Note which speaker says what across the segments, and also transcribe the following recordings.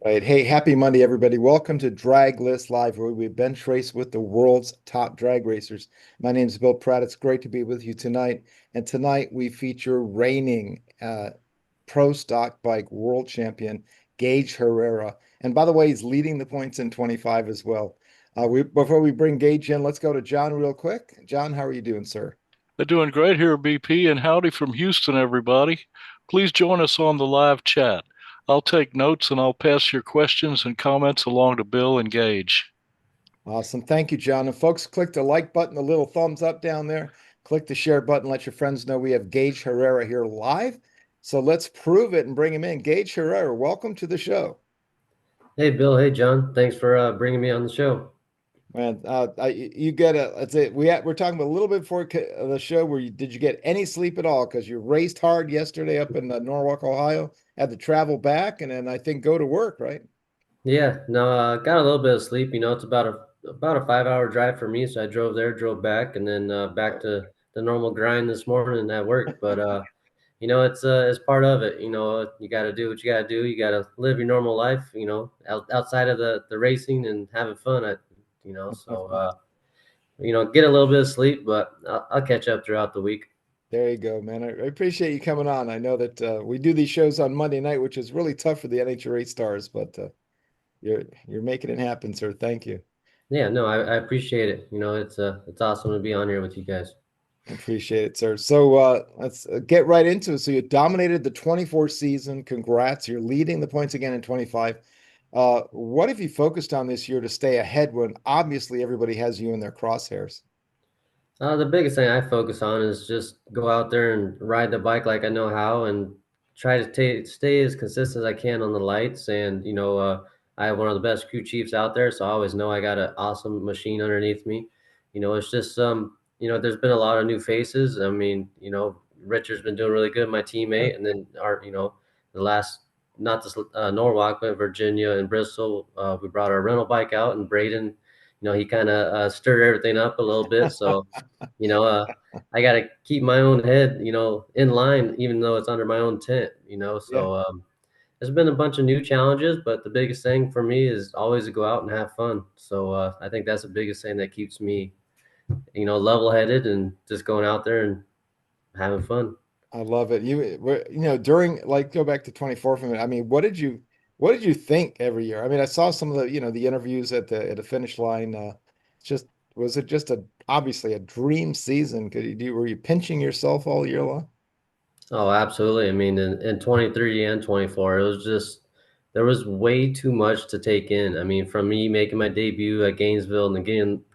Speaker 1: Right. Hey, happy Monday, everybody. Welcome to Draglist Live, where we bench race with the world's top drag racers. My name is Bill Pratt. It's great to be with you tonight. And tonight we feature reigning pro stock bike world champion Gaige Herrera. And by the way, he's leading the points in 25 as well. Before we bring Gage in, let's go to John real quick. John, how are you doing, sir?
Speaker 2: They're doing great here, BP, and howdy from Houston, everybody. Please join us on the live chat. I'll take notes and I'll pass your questions and comments along to Bill and Gage.
Speaker 1: Awesome. Thank you, John. And folks, click the like button, the little thumbs up down there. Click the share button. Let your friends know we have Gaige Herrera here live. So let's prove it and bring him in. Gaige Herrera, welcome to the show.
Speaker 3: Hey, Bill. Hey, John. Thanks for bringing me on the show.
Speaker 1: Man, you get a, let's say we're talking about a little bit before the show where did you get any sleep at all? Because you raced hard yesterday up in Norwalk, Ohio, had to travel back and then I think go to work, right?
Speaker 3: Yeah, no, got a little bit of sleep. It's about a 5 hour drive for me, so I drove there, drove back, and then back to the normal grind this morning at work. But it's part of it. You got to do what you got to do. You got to live your normal life. Outside of the racing and having fun. Get a little bit of sleep, but I'll catch up throughout the week.
Speaker 1: There you go, man. I appreciate you coming on. I know that we do these shows on Monday night, which is really tough for the NHRA stars, but you're making it happen, sir. Thank you.
Speaker 3: Yeah, no, I appreciate it. It's awesome to be on here with you guys.
Speaker 1: Appreciate it, sir. So let's get right into it. So you dominated the 24 season. Congrats. You're leading the points again in 25. What have you focused on this year to stay ahead when obviously everybody has you in their crosshairs?
Speaker 3: The biggest thing I focus on is just go out there and ride the bike like I know how, and try to stay as consistent as I can on the lights. And I have one of the best crew chiefs out there, so I always know I got an awesome machine underneath me. It's just there's been a lot of new faces. I mean, Richard's been doing really good, my
Speaker 1: Yeah.
Speaker 3: teammate, and then the last, not this Norwalk, but Virginia and Bristol, we brought our rental bike out, and Braden, he kind of stirred everything up a little bit. So you know, uh, I got to keep my own head, in line, even though it's under my own tent,
Speaker 1: Yeah.
Speaker 3: So there's been a bunch of new challenges, but the biggest thing for me is always to go out and have fun. So I think that's the biggest thing that keeps me, level headed and just going out there and having fun.
Speaker 1: I love it. During like go back to 24 for a minute. I mean, what did you think every year? I mean, I saw some of the interviews at the finish line. Just was it just obviously a dream season? Were you pinching yourself all year long?
Speaker 3: Oh, absolutely. I mean, in 23 and 24, it was just, there was way too much to take in. I mean, from me making my debut at Gainesville and then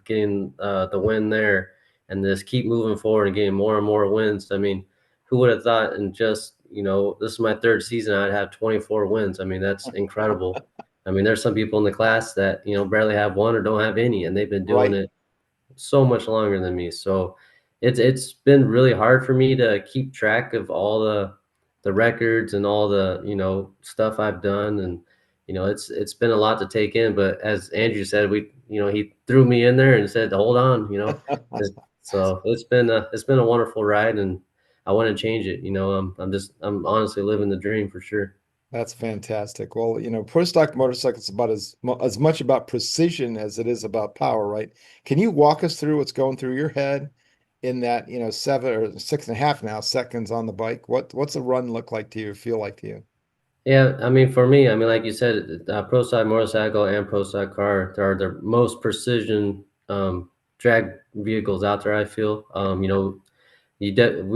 Speaker 3: getting the win there, and just keep moving forward and getting more and more wins. I mean, who would have thought in just, this is my third season, I'd have 24 wins. I mean, that's incredible. I mean, there's some people in the class that, barely have one or don't have any, and they've been doing
Speaker 1: Right.
Speaker 3: it so much longer than me. So it's been really hard for me to keep track of all the records and all the stuff I've done. And it's been a lot to take in. But as Andrew said, he threw me in there and said, hold on. So it's been a wonderful ride, and I want to change it. I'm honestly living the dream for sure.
Speaker 1: That's fantastic. Well, pro stock motorcycles about as much about precision as it is about power, right? Can you walk us through what's going through your head in that, 7 or 6.5 now seconds on the bike? What's the run look like to you, feel like to you?
Speaker 3: Yeah, I mean, for me, I mean, like you said, pro side motorcycle and pro side car are the most precision drag vehicles out there. I feel, we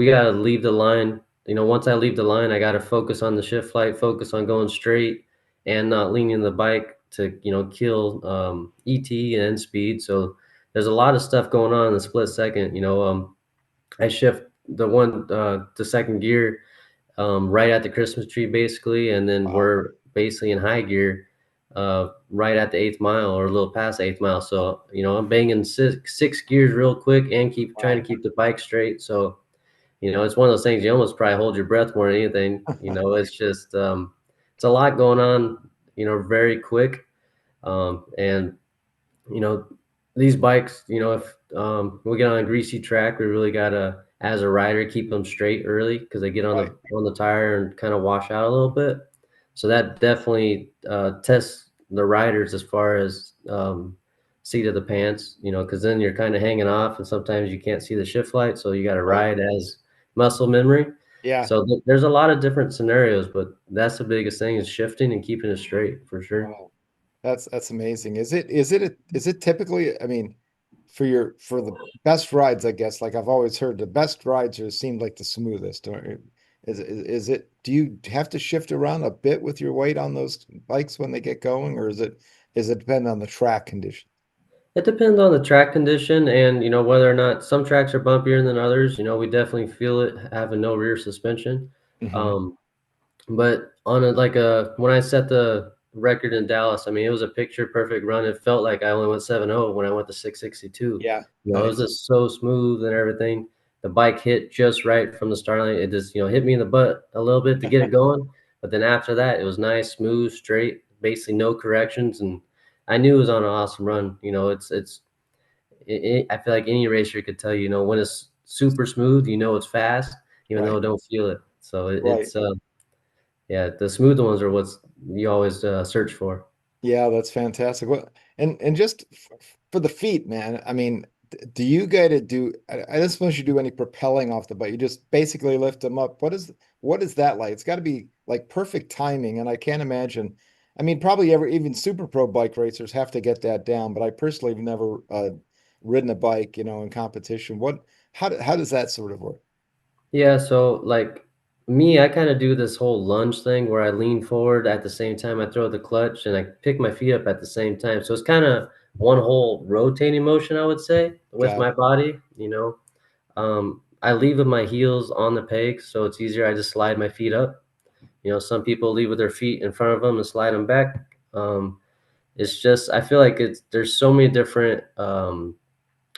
Speaker 3: gotta leave the line. Once I leave the line, I gotta focus on the shift flight, focus on going straight, and not leaning the bike to kill ET and speed. So there's a lot of stuff going on in the split second. I shift the second gear right at the Christmas tree, basically, and then
Speaker 1: Wow.
Speaker 3: we're basically in high gear right at the eighth mile or a little past the eighth mile. So I'm banging six gears real quick and keep trying
Speaker 1: Wow.
Speaker 3: to keep the bike straight. So it's one of those things you almost probably hold your breath more than anything. It's just it's a lot going on. Very quick, and you know these bikes. If we get on a greasy track, we really gotta, as a rider, keep them straight early because they get on
Speaker 1: Right.
Speaker 3: the tire and kind of wash out a little bit. So that definitely tests the riders as far as seat of the pants, you know, because then you're kind of hanging off, and sometimes you can't see the shift light, so you got to
Speaker 1: Right.
Speaker 3: ride as muscle memory.
Speaker 1: Yeah.
Speaker 3: So there's a lot of different scenarios, but that's the biggest thing is shifting and keeping it straight for sure.
Speaker 1: Wow. That's amazing. Is it typically, I mean, for the best rides, I guess, like I've always heard, the best rides are seem like the smoothest. Or is it, do you have to shift around a bit with your weight on those bikes when they get going, or is it depend on the track condition?
Speaker 3: It depends on the track condition and, you know, whether or not some tracks are bumpier than others. You know, we definitely feel it having no rear suspension.
Speaker 1: Hmm.
Speaker 3: Um, But on a like a when I set the record in Dallas, I mean, it was a picture perfect run. It felt like I only went 7.0 when I went to 662.
Speaker 1: Yeah.
Speaker 3: You know, it was
Speaker 1: Nice.
Speaker 3: just so smooth and everything. The bike hit just right from the start line. It just, you know, hit me in the butt a little bit to get it going. But then after that, it was nice, smooth, straight, basically no corrections. And I knew it was on an awesome run. You know, I feel like any racer could tell you, you know, when it's super smooth, you know it's fast, even though
Speaker 1: Right.
Speaker 3: it don't feel it. So
Speaker 1: Right.
Speaker 3: yeah, the smooth ones are what's you always search for.
Speaker 1: Yeah, that's fantastic. Well, and just for the feet, man. I mean, do you got to do? I don't suppose you do any propelling off the bike. You just basically lift them up. What is that like? It's got to be like perfect timing, and I can't imagine. I mean, probably even super pro bike racers have to get that down, but I personally have never ridden a bike, in competition. How does that sort of work?
Speaker 3: Yeah, so like me, I kind of do this whole lunge thing where I lean forward at the same time I throw the clutch and I pick my feet up at the same time. So it's kind of one whole rotating motion, I would say, with
Speaker 1: Got
Speaker 3: my
Speaker 1: it.
Speaker 3: body, you know. I leave with my heels on the pegs, so it's easier. I just slide my feet up. You know, some people leave with their feet in front of them and slide them back. It's just I feel like there's so many different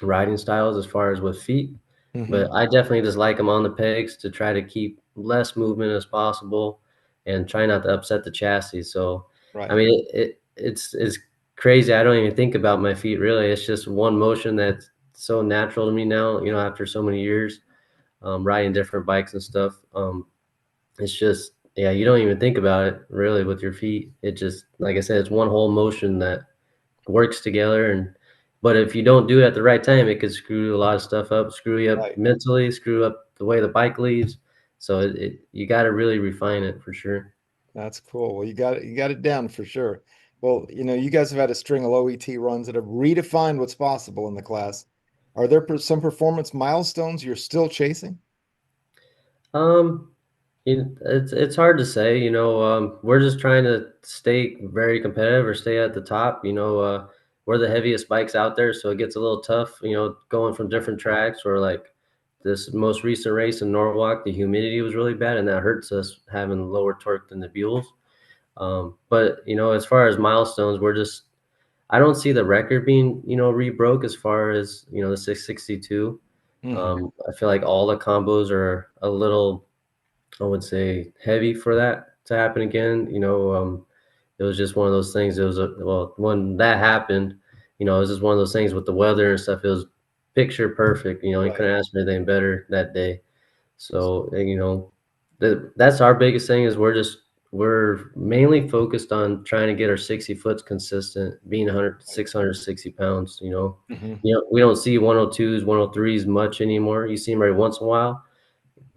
Speaker 3: riding styles as far as with feet,
Speaker 1: Hmm.
Speaker 3: but I definitely just like them on the pegs to try to keep less movement as possible and try not to upset the chassis. So, I
Speaker 1: Right.
Speaker 3: mean, it's crazy. I don't even think about my feet really. It's just one motion that's so natural to me now. You know, after so many years riding different bikes and stuff. It's just yeah, you don't even think about it really with your feet. It just like I said, it's one whole motion that works together and but if you don't do it at the right time, it could screw a lot of stuff up, screw you up
Speaker 1: Right.
Speaker 3: mentally, screw up the way the bike leaves. So you got to really refine it for sure.
Speaker 1: That's cool. Well, you got it down for sure. Well, you guys have had a string of low ET runs that have redefined what's possible in the class. Are there some performance milestones you're still chasing?
Speaker 3: Um, it's hard to say. You know, we're just trying to stay very competitive or stay at the top. You know, we're the heaviest bikes out there, so it gets a little tough. You know, going from different tracks or like this most recent race in Norwalk, the humidity was really bad, and that hurts us having lower torque than the Buells. But you know, as far as milestones, I don't see the record being rebroke as far as the 662.
Speaker 1: Hmm.
Speaker 3: I feel like all the combos are a little, I would say, heavy for that to happen again. It was just one of those things. It was well, when that happened, it was just one of those things with the weather and stuff. It was picture perfect. You
Speaker 1: Right.
Speaker 3: couldn't ask for anything better that day. So, that's our biggest thing is we're mainly focused on trying to get our 60 foots consistent, being 100, 660 pounds,
Speaker 1: Hmm.
Speaker 3: we don't see 102s, 103s much anymore. You see them every once in a while,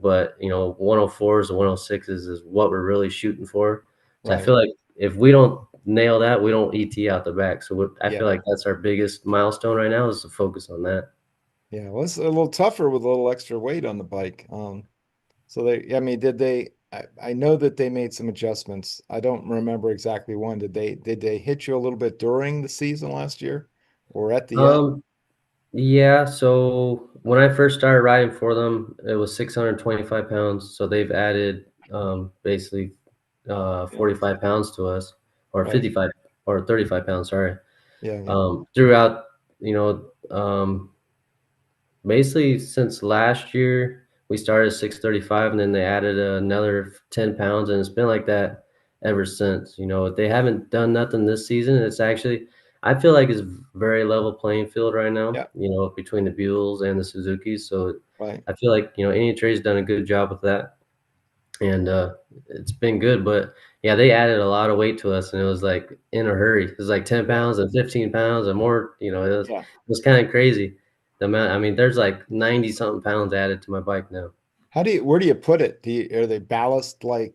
Speaker 3: but 104s and 106s is what we're really shooting for. So I
Speaker 1: Right.
Speaker 3: feel like if we don't nail that, we don't ET out the back. So I
Speaker 1: Yeah.
Speaker 3: feel like that's our biggest milestone right now is to focus on that.
Speaker 1: Yeah. Well, it's a little tougher with a little extra weight on the bike. So I mean, I know that they made some adjustments. I don't remember exactly when. Did they hit you a little bit during the season last year or at the end?
Speaker 3: Um, Yeah, so when I first started riding for them, it was 625 pounds. So they've added basically 45 pounds to us, or
Speaker 1: Right.
Speaker 3: 55 or 35 pounds, sorry.
Speaker 1: Yeah. Yeah.
Speaker 3: Throughout, basically since last year, we started at 635 and then they added another 10 pounds, and it's been like that ever since. They haven't done nothing this season. It's actually, I feel like it's very level playing field right now,
Speaker 1: Yeah.
Speaker 3: between the Buells and the Suzukis. So
Speaker 1: Right.
Speaker 3: I feel like, NHRA's done a good job with that. And it's been good. But yeah, they added a lot of weight to us, and it was like in a hurry. It was like 10 pounds and 15 pounds and more. It
Speaker 1: Yeah.
Speaker 3: was kind of crazy. The amount, I mean, there's like 90 something pounds added to my bike now.
Speaker 1: Where do you put it? Are they ballast like,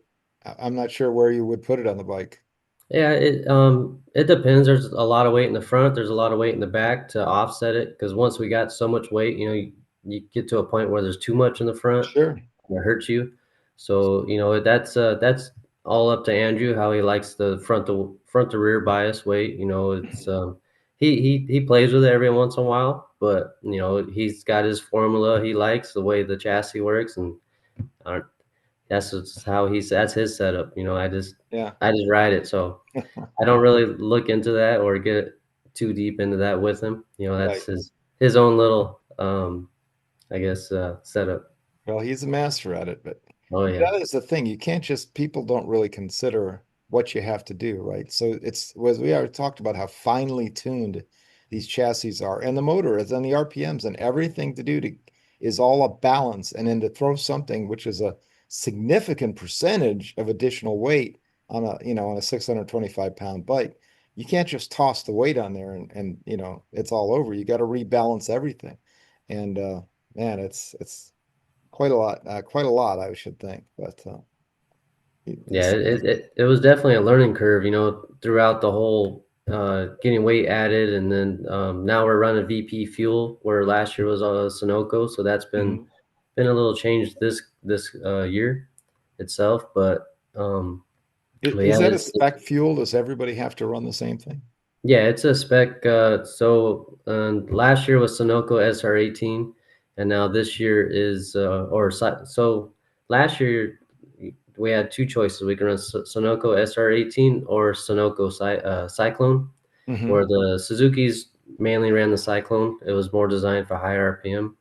Speaker 1: I'm not sure where you would put it on the bike.
Speaker 3: Yeah, it depends. There's a lot of weight in the front. There's a lot of weight in the back to offset it. Because once we got so much weight, you get to a point where there's too much in the front,
Speaker 1: Sure.
Speaker 3: and it hurts you. So that's all up to Andrew how he likes the front to rear bias weight. It's he plays with it every once in a while, but he's got his formula. He likes the way the chassis works, and uh, that's just how that's his setup.
Speaker 1: Yeah.
Speaker 3: I just ride it. So I don't really look into that or get too deep into that with him. That's
Speaker 1: Right.
Speaker 3: his own little I guess setup.
Speaker 1: Well, he's a master at it, but
Speaker 3: Oh yeah.
Speaker 1: that is the thing. You can't just, people don't really consider what you have to do, right? So it's, as we already talked about how finely tuned these chassis are, and the motor is, and the RPMs and everything to do to is all a balance. And then to throw something which is a significant percentage of additional weight on a 625-pound bike, you can't just toss the weight on there and it's all over. You got to rebalance everything. And man, it's quite a lot, I should think. But
Speaker 3: Yeah, it was definitely a learning curve, throughout the whole getting weight added, and then now we're running VP fuel where last year was Sunoco, so that's
Speaker 1: Mhm.
Speaker 3: been a little change this year itself, but
Speaker 1: Is
Speaker 3: yeah,
Speaker 1: that a spec fuel? Does everybody have to run the same thing?
Speaker 3: yeah, it's a spec. So last year was Sunoco SR18, and now this year is so last year we had two choices. We can run Sunoco SR18 or Sunoco Cyclone,
Speaker 1: Hmm.
Speaker 3: where the Suzuki's mainly ran the Cyclone. It was more designed for high RPM.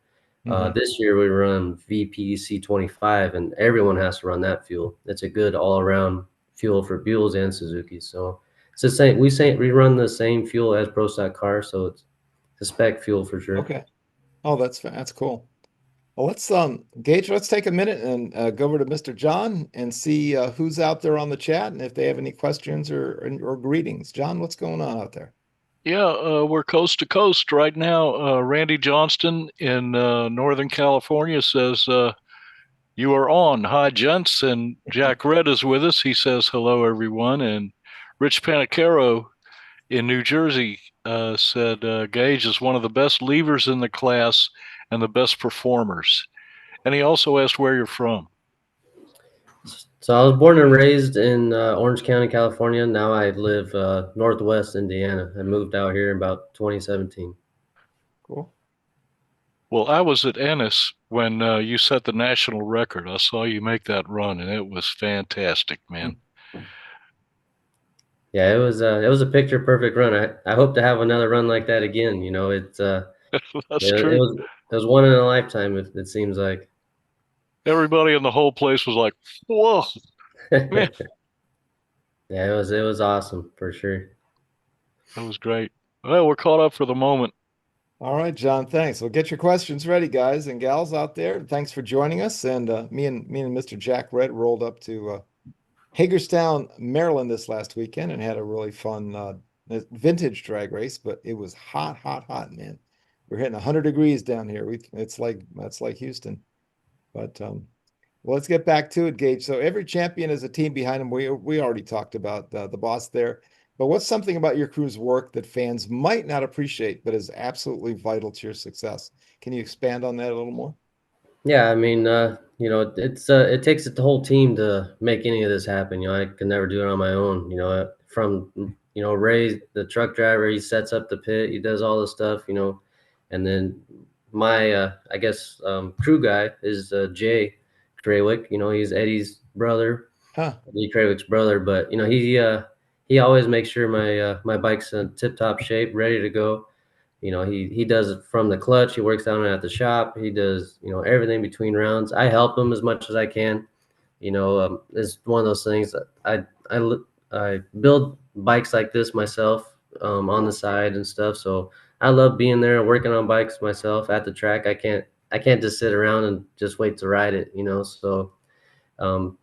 Speaker 1: Hmm.
Speaker 3: This year we run VP C25, and everyone has to run that fuel. It's a good all-around fuel for Buells and Suzuki. So it's the same. We run the same fuel as Pro Stock cars, so it's a spec fuel for sure.
Speaker 1: Okay. Oh, that's cool. Well, let's Gage, let's take a minute and go over to Mr. John and see who's out there on the chat and if they have any questions or greetings. John, what's going on out there?
Speaker 2: Yeah, we're coast to coast right now. Randy Johnston in Northern California says, you are on. Hi, gents. And Jack Red is with us. He says, hello, everyone. And Rich Panicaro in New Jersey said, Gage is one of the best levers in the class and the best performers. And he also asked where you're from.
Speaker 3: So I was born and raised in Orange County, California. Now I live Northwest Indiana. I moved out here in about 2017.
Speaker 1: Cool.
Speaker 2: Well, I was at Ennis when you set the national record. I saw you make that run, and it was fantastic, man.
Speaker 3: Yeah, it was a picture perfect run. I hope to have another run like that again.
Speaker 2: That's
Speaker 3: It
Speaker 2: true.
Speaker 3: was one in a lifetime. It seems like.
Speaker 2: Everybody in the whole place was like, whoa, man,
Speaker 3: Yeah, it was awesome for sure.
Speaker 2: that was great. Well, we're caught up for the moment.
Speaker 1: All right, John, thanks. Well, get your questions ready, guys and gals out there. Thanks for joining us. And me and Mr. Jack Red rolled up to Hagerstown, Maryland this last weekend and had a really fun vintage drag race, but it was hot, hot, hot, man. We're hitting 100 degrees down here. That's like Houston. But well, let's get back to it, Gage. So every champion has a team behind him. We already talked about the boss there. But what's something about your crew's work that fans might not appreciate, but is absolutely vital to your success? Can you expand on that a little more?
Speaker 3: Yeah, I mean, it takes the whole team to make any of this happen. I could never do it on my own. From Ray, the truck driver, he sets up the pit, he does all the stuff. And then my I guess crew guy is Jay Krawick. He's Eddie's brother,
Speaker 1: Huh.
Speaker 3: Lee Krawick's brother. But he always makes sure my bike's in tip top shape, ready to go. He does it from the clutch. He works down at the shop. He does, everything between rounds. I help him as much as I can. It's one of those things that I build bikes like this myself on the side and stuff. So I love being there and working on bikes myself at the track. I can't just sit around and just wait to ride it. So um,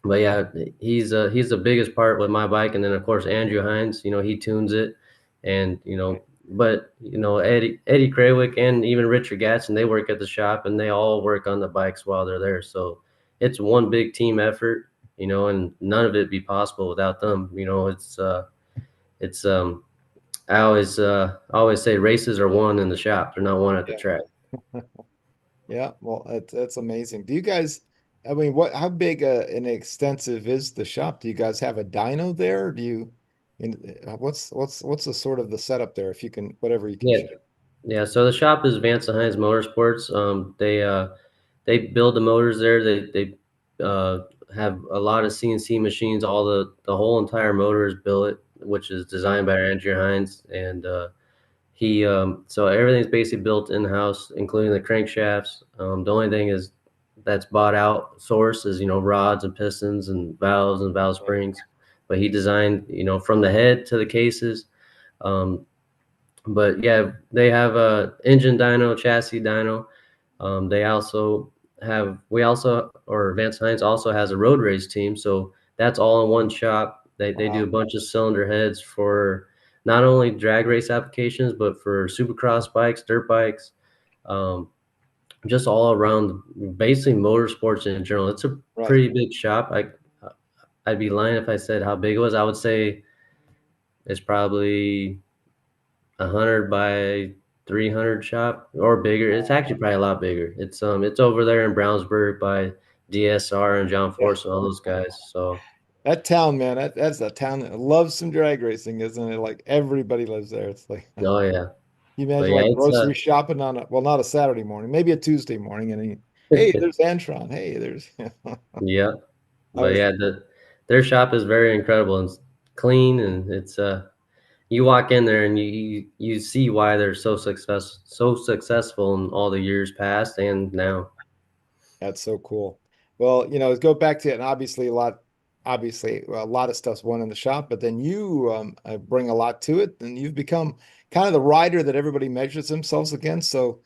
Speaker 3: But yeah, he's the biggest part with my bike, and then of course Andrew Hines, he tunes it, and
Speaker 1: Right.
Speaker 3: but Eddie Krawick and even Richard Gatson, they work at the shop, and they all work on the bikes while they're there. So it's one big team effort, and none of it be possible without them. It's I always say races are won in the shop; they're not won at the
Speaker 1: Yeah.
Speaker 3: track.
Speaker 1: Yeah, well, that's amazing. Do you guys, I mean, how big and extensive is the shop? Do you guys have a dyno there? Do you, what's the sort of the setup there? If you can, whatever you can
Speaker 3: Yeah,
Speaker 1: share.
Speaker 3: yeah. So the shop is Vance and Hines Motorsports. They build the motors there. They have a lot of CNC machines. All the whole entire motor is built, which is designed
Speaker 1: Wow.
Speaker 3: by Andrew Hines, and he so everything's basically built in house, including the crankshafts. The only thing is that's bought out source is rods and pistons and valve
Speaker 1: Right.
Speaker 3: springs, but he designed from the head to the cases. Um, but yeah, they have a engine dyno, chassis dyno. They also we also, or Vance Hines also has a road race team. So that's all in one shop. They do a
Speaker 1: Wow.
Speaker 3: bunch of cylinder heads for not only drag race applications, but for supercross bikes, dirt bikes, um, just all around, basically motorsports in general. It's a
Speaker 1: Right.
Speaker 3: pretty big shop. I'd be lying if I said how big it was. I would say it's probably 100 by 300 shop or bigger. It's
Speaker 1: Wow.
Speaker 3: actually probably a lot bigger. It's over there in Brownsburg by DSR and John
Speaker 1: Yeah.
Speaker 3: Force and all those guys. So
Speaker 1: That town, man, that's a town that loves some drag racing, isn't it? Like everybody lives there. It's like,
Speaker 3: oh yeah,
Speaker 1: you
Speaker 3: but
Speaker 1: imagine
Speaker 3: yeah,
Speaker 1: like
Speaker 3: it's
Speaker 1: grocery shopping on well, not a Saturday morning, maybe a Tuesday morning, and hey, there's Antron. Hey, there's,
Speaker 3: yeah,
Speaker 1: I
Speaker 3: but
Speaker 1: was,
Speaker 3: yeah, their shop is very incredible and clean, and it's you walk in there and you see why they're so successful in all the years past and now.
Speaker 1: That's so cool. Well, go back to it, and obviously, well, a lot of stuff's won in the shop, but then you bring a lot to it, and you've become kind of the rider that everybody measures themselves against. So,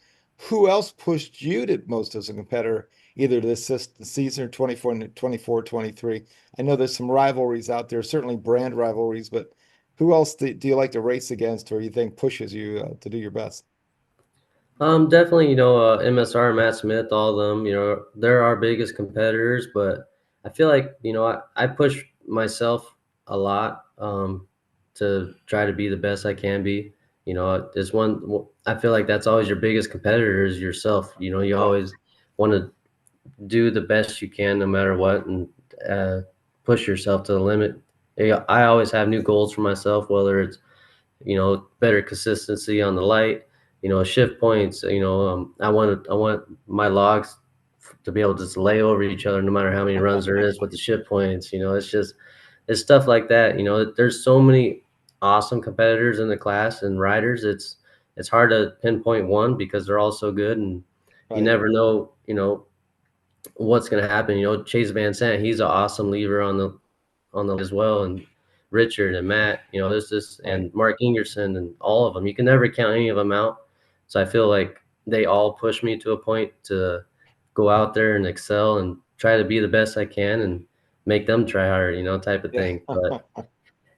Speaker 1: who else pushed you to most as a competitor, either this season or 24, and 24, 23? I know there's some rivalries out there, certainly brand rivalries, but who else do you like to race against, or you think pushes you to do your best?
Speaker 3: Definitely, MSR, Matt Smith, all of them, they're our biggest competitors, but I feel like, I push myself a lot, to try to be the best I can be. There's I feel like that's always your biggest competitor is yourself. You
Speaker 1: Right,
Speaker 3: always want to do the best you can no matter what, and uh, push yourself to the limit. Yeah, I always have new goals for myself, whether it's better consistency on the light, shift points. I want my logs to be able to just lay over each other no matter how many runs there is with the shift points. It's stuff like that. There's so many awesome competitors in the class and riders. It's hard to pinpoint one because they're all so good, and you
Speaker 1: right,
Speaker 3: never know, what's going to happen. Chase Van Sant, he's an awesome leader on the as well, and Richard and Matt, there's this,
Speaker 1: right.
Speaker 3: and Mark Ingerson, and all of them. You can never count any of them out. So I feel like they all push me to a point to go out there and excel and try to be the best I can and make them try harder, type of
Speaker 1: Yeah.
Speaker 3: thing. But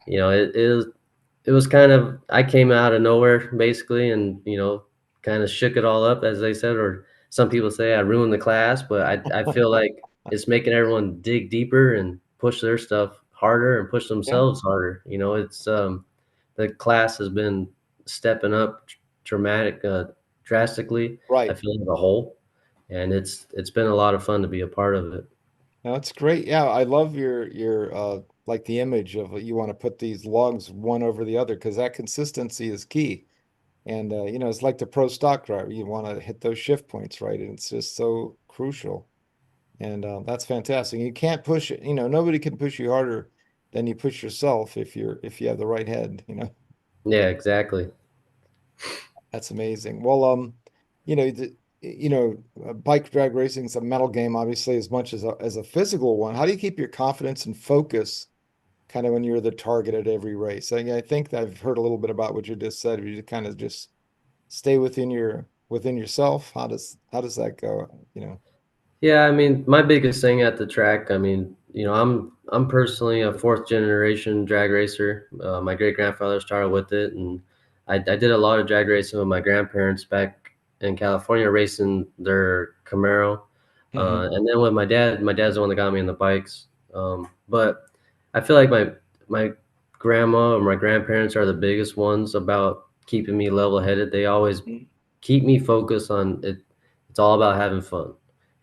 Speaker 3: it was kind of, I came out of nowhere basically, and kind of shook it all up, as they said, or some people say I ruined the class, but I feel like it's making everyone dig deeper and push their stuff harder and push
Speaker 1: Yeah,
Speaker 3: themselves harder. It's the class has been stepping up drastically. I
Speaker 1: right.
Speaker 3: feel as a whole, and it's been a lot of fun to be a part of it.
Speaker 1: No, it's great. Yeah, I love your like the image of you want to put these logs one over the other because that consistency is key. And it's like the pro stock driver. You want to hit those shift points, right? And it's just so crucial. And that's fantastic. You can't push it, nobody can push you harder than you push yourself if you have the right head,
Speaker 3: Yeah, exactly.
Speaker 1: That's amazing. Well, bike drag racing is a mental game, obviously, as much as a physical one. How do you keep your confidence and focus kind of when you're the target at every race? I think that I've heard a little bit about what you just said. You kind of just stay within yourself. How does that go?
Speaker 3: Yeah, I mean, my biggest thing at the track, I mean, I'm personally a fourth generation drag racer. My great grandfather started with it, and I did a lot of drag racing with my grandparents back in California, racing their Camaro.
Speaker 1: Hmm.
Speaker 3: And then with my dad's the one that got me in the bikes. But I feel like my grandma or my grandparents are the biggest ones about keeping me level headed. They always keep me focused on it. It's all about having fun.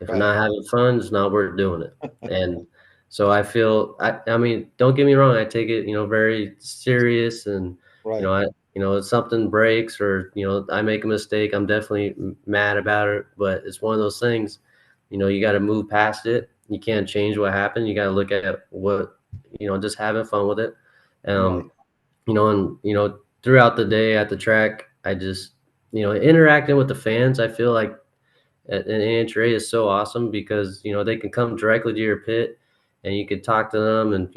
Speaker 3: If you're
Speaker 1: Right.
Speaker 3: not having fun, it's not worth doing it. And so I feel, I mean, don't get me wrong. I take it, very serious, and
Speaker 1: Right.
Speaker 3: if something breaks or I make a mistake, I'm definitely mad about it. But it's one of those things, you got to move past it. You can't change what happened. You got to look at what, just having fun with it.
Speaker 1: Right.
Speaker 3: Um, and throughout the day at the track, I just interacting with the fans. I feel like and NHRA is so awesome because they can come directly to your pit, and you can talk to them and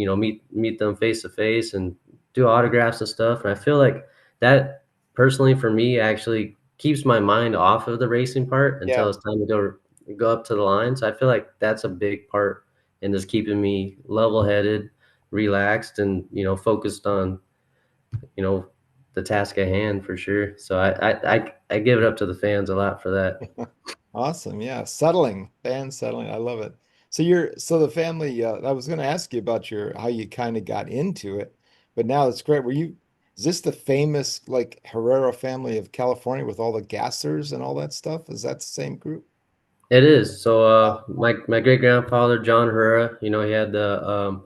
Speaker 3: meet them face to face and do autographs and stuff. And I feel like that personally for me actually keeps my mind off of the racing part until
Speaker 1: Yeah.
Speaker 3: it's time to go up to the line. So I feel like that's a big part in this keeping me level headed, relaxed, and focused on you know the task at hand for sure. So I give it up to the fans a lot for that.
Speaker 1: Awesome. Yeah. Settling, fan settling. I love it. So the family, I was going to ask you about how you kind of got into it, but now it's great. Is this the famous like Herrera family of California with all the gassers and all that stuff? Is that the same group?
Speaker 3: It is. So
Speaker 1: Wow.
Speaker 3: my great grandfather John Herrera, he had the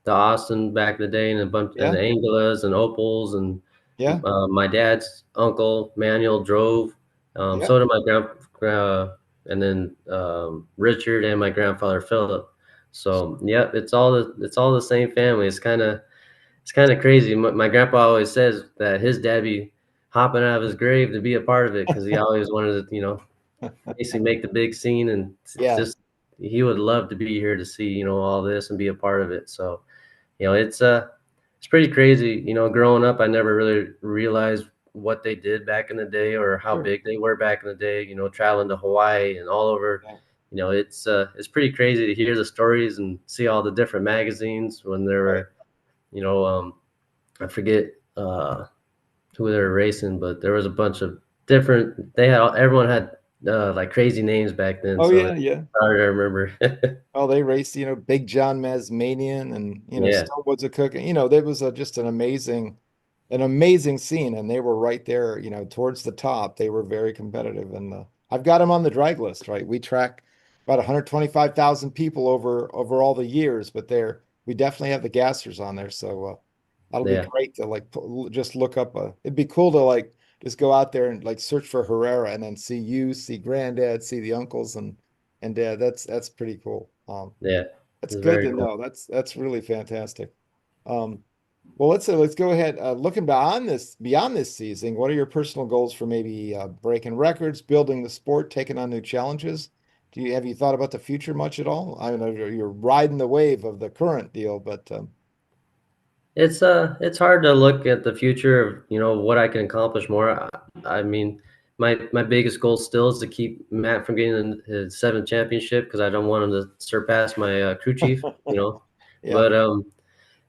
Speaker 3: Austin back in the day, and a bunch and the
Speaker 1: Yeah.
Speaker 3: Angulas and Opals, and
Speaker 1: Yeah.
Speaker 3: my dad's uncle Manuel drove.
Speaker 1: Yeah.
Speaker 3: So did my and then Richard and my grandfather Philip. So yep, it's all the same family. It's kind of crazy. My grandpa always says that his dad be hopping out of his grave to be a part of it because he always wanted to, basically make the big scene, and it's
Speaker 1: Yeah.
Speaker 3: just he would love to be here to see all this and be a part of it. So it's pretty crazy. Growing up, I never really realized what they did back in the day or how
Speaker 1: Sure.
Speaker 3: big they were back in the day. Traveling to Hawaii and all over.
Speaker 1: Yeah.
Speaker 3: It's pretty crazy to hear the stories and see all the different magazines when there
Speaker 1: Right.
Speaker 3: were you know I forget who they were racing, but there was a bunch of different. Everyone had like crazy names back then,
Speaker 1: Oh
Speaker 3: so
Speaker 1: yeah.
Speaker 3: it's
Speaker 1: Yeah.
Speaker 3: hard to remember.
Speaker 1: Oh, they raced, Big John Mazmanian and,
Speaker 3: Yeah,
Speaker 1: Stonewoods a Cooking. There was just an amazing scene, and they were right there, towards the top. They were very competitive, and I've got them on the drag list, right? We track about 125,000 people over all the years, but we definitely have the gassers on there, so that'll be
Speaker 3: yeah,
Speaker 1: great to like just look up. It'd be cool to like just go out there and like search for Herrera and then see you, see Granddad, see the uncles, and Dad. That's pretty cool.
Speaker 3: yeah.
Speaker 1: That's
Speaker 3: It's
Speaker 1: good
Speaker 3: very
Speaker 1: to
Speaker 3: cool.
Speaker 1: know. That's really fantastic. Well, let's go ahead. Looking beyond this season, what are your personal goals for maybe breaking records, building the sport, taking on new challenges? Have you thought about the future much at all? I know you're riding the wave of the current deal, but
Speaker 3: It's hard to look at the future of what I can accomplish more. I mean, my biggest goal still is to keep Matt from getting his seventh championship because I don't want him to surpass my crew chief.
Speaker 1: yeah,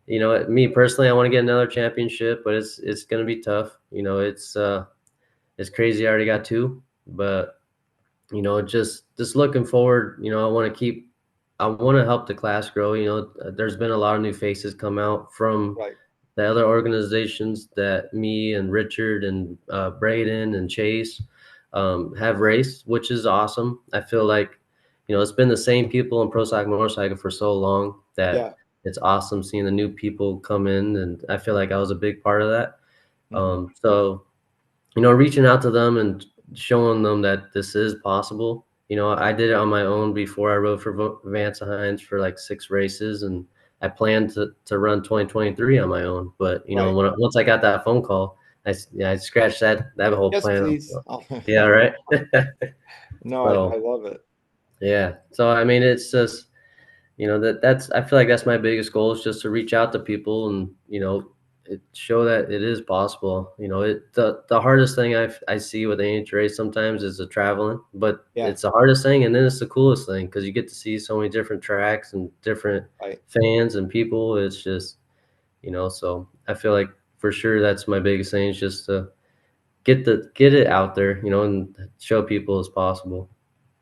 Speaker 3: But me personally, I want to get another championship, but it's gonna be tough. It's crazy. I already got two, but just looking forward. I want to help the class grow. There's been a lot of new faces come out from
Speaker 1: right.
Speaker 3: the other organizations that me and Richard and Braden and Chase have raced, which is awesome. I feel like, it's been the same people in Pro Stock Motorcycle for so long that
Speaker 1: Yeah.
Speaker 3: it's awesome seeing the new people come in, and I feel like I was a big part of that.
Speaker 1: Mhm.
Speaker 3: So reaching out to them and showing them that this is possible. I did it on my own before I rode for Vance Hines for like 6 races, and I planned to run 2023 on my own. But
Speaker 1: Right.
Speaker 3: once I got that phone call, I scratched that whole
Speaker 1: Yes,
Speaker 3: plan.
Speaker 1: please.
Speaker 3: Yeah, right.
Speaker 1: No, I
Speaker 3: So
Speaker 1: love it.
Speaker 3: yeah, so I mean, it's just that's I feel like that's my biggest goal is just to reach out to people and it show that it is possible. You know, the hardest thing I see with NHRA sometimes is the traveling, but
Speaker 1: Yeah,
Speaker 3: it's the hardest thing, and then it's the coolest thing because you get to see so many different tracks and different
Speaker 1: right.
Speaker 3: fans and people. It's just, you know, so I feel like for sure that's my biggest thing is just to get it out there, you know, and show people as possible.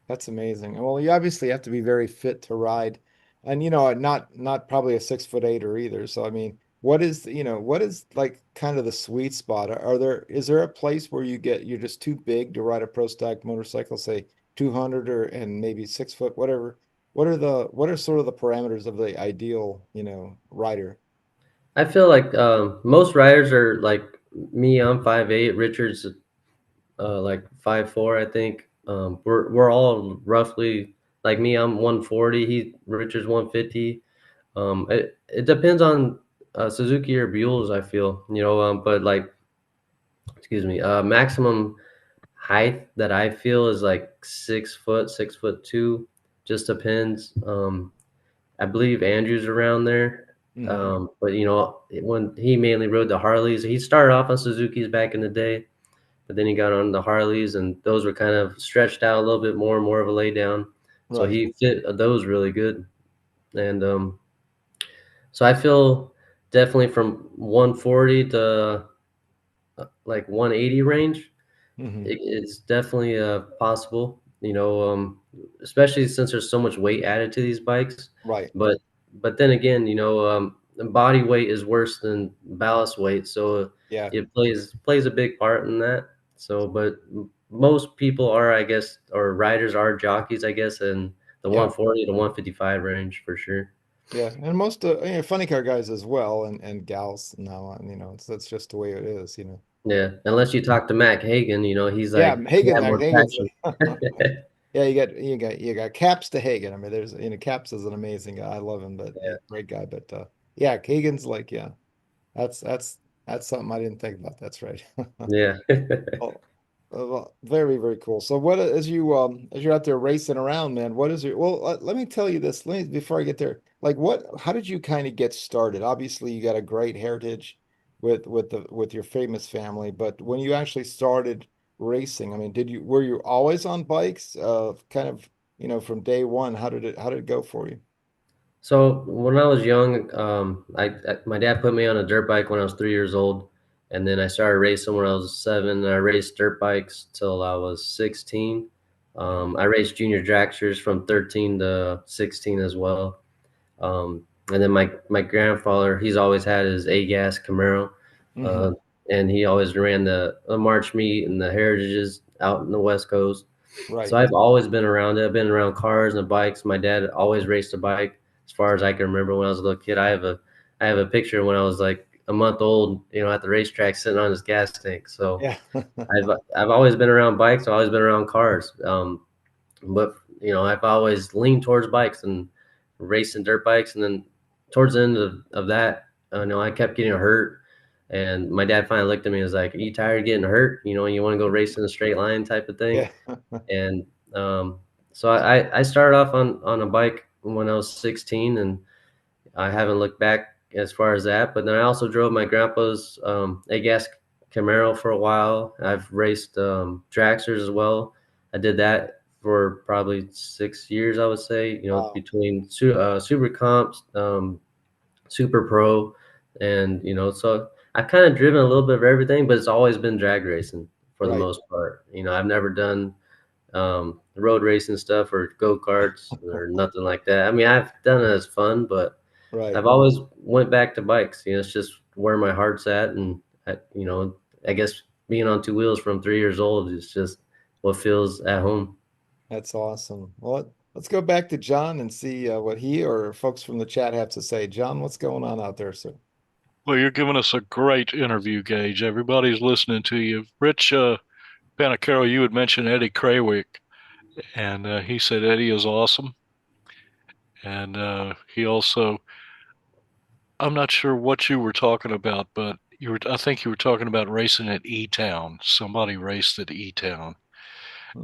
Speaker 1: That's amazing. Well, you obviously have to be very fit to ride, and not probably a 6'8" either. So I mean, what is like kind of the sweet spot? Is there a place where you're just too big to ride a pro stock motorcycle, say 200 or and maybe 6 foot, whatever? What are sort of the parameters of the ideal, rider?
Speaker 3: I feel like most riders are like me. I'm 5'8". Richard's like 5'4", I think. We're all roughly like me. I'm 140. Richard's 150. It depends on Suzuki or Buells, I feel, you know. But like, excuse me, maximum height that I feel is like 6 foot, 6'2". Just depends. I believe Andrew's around there.
Speaker 1: Hmm.
Speaker 3: But you know, when he mainly rode the Harleys, he started off on Suzuki's back in the day, but then he got on the Harleys, and those were kind of stretched out a little bit more of a lay down. So
Speaker 1: Right.
Speaker 3: he fit those really good. And so I feel definitely from 140 to like 180 range.
Speaker 1: Hmm.
Speaker 3: It's definitely possible, you know, especially since there's so much weight added to these bikes.
Speaker 1: Right.
Speaker 3: But then again, you know, the body weight is worse than ballast weight, so
Speaker 1: Yeah.
Speaker 3: it plays a big part in that. So, but most people are, I guess, or riders are jockeys, I guess, in the
Speaker 1: Yeah.
Speaker 3: 140 to 155 range for sure.
Speaker 1: Yeah, and most funny car guys as well, and gals now, and that's just the way it is,
Speaker 3: Yeah,
Speaker 1: Um,
Speaker 3: unless you talk to Mac Hagan, you know, he's
Speaker 1: yeah,
Speaker 3: like he
Speaker 1: Hagen,
Speaker 3: had more
Speaker 1: Hagen's,
Speaker 3: passion.
Speaker 1: yeah, you got Caps to Hagen. I mean, there's Caps is an amazing guy. I love him, but great guy. But yeah, Hagen's like, yeah, that's that's that's something I didn't think about. That's right.
Speaker 3: Yeah.
Speaker 1: Oh, well, very, very cool. So what as you're out there racing around, man, what is your well, let me tell you this. Let me before I get there. Like how did you kind of get started? Obviously, you got a great heritage with your famous family, but when you actually started racing, I mean, were you always on bikes? Kind of, from day one, how did it go for you?
Speaker 3: So when I was young, my dad put me on a dirt bike when I was 3 years old, and then I started racing when I was 7. And I raced dirt bikes till I was 16. I raced junior dragsters from 13 to 16 as well. And then my grandfather, he's always had his A gas Camaro,
Speaker 1: Hmm.
Speaker 3: uh, and he always ran the March meet and the heritages out in the West Coast. So
Speaker 1: Right.
Speaker 3: I've always been around it. I've been around cars and bikes. My dad always raced a bike as far as I can remember when I was a little kid. I have a picture when I was like a month old, you know, at the racetrack sitting on his gas tank. So
Speaker 1: Yeah.
Speaker 3: I've always been around bikes. I've always been around cars. But you know, I've always leaned towards bikes and racing dirt bikes. And then towards the end of that, you know, I kept getting hurt. And my dad finally looked at me and was like, "Are you tired of getting hurt? You know, you want to go race in a straight line type of thing?"
Speaker 1: Yeah.
Speaker 3: And so I started off on a bike when I was 16, and I haven't looked back as far as that. But then I also drove my grandpa's a gas Camaro for a while. I've raced dragsters as well. I did that for probably 6 years, I would say. You know,
Speaker 1: Wow.
Speaker 3: between super comps, super pro, and you know, so I've kind of driven a little bit of everything, but it's always been drag racing for the
Speaker 1: Right.
Speaker 3: most part. You know, I've never done road racing stuff or go karts or nothing like that. I mean, I've done it as fun, but
Speaker 1: Right.
Speaker 3: I've always went back to bikes. You know, it's just where my heart's at, and you know, I guess being on two wheels from 3 years old is just what feels at home.
Speaker 1: That's awesome. Well, let's go back to John and see what he or folks from the chat have to say. John, what's going on out there, sir?
Speaker 2: Well, you're giving us a great interview, Gage. Everybody's listening to you. Rich Panacaro, you had mentioned Eddie Krawick, and he said Eddie is awesome. And he also, I'm not sure what you were talking about, but I think you were talking about racing at E Town. Somebody raced at E Town,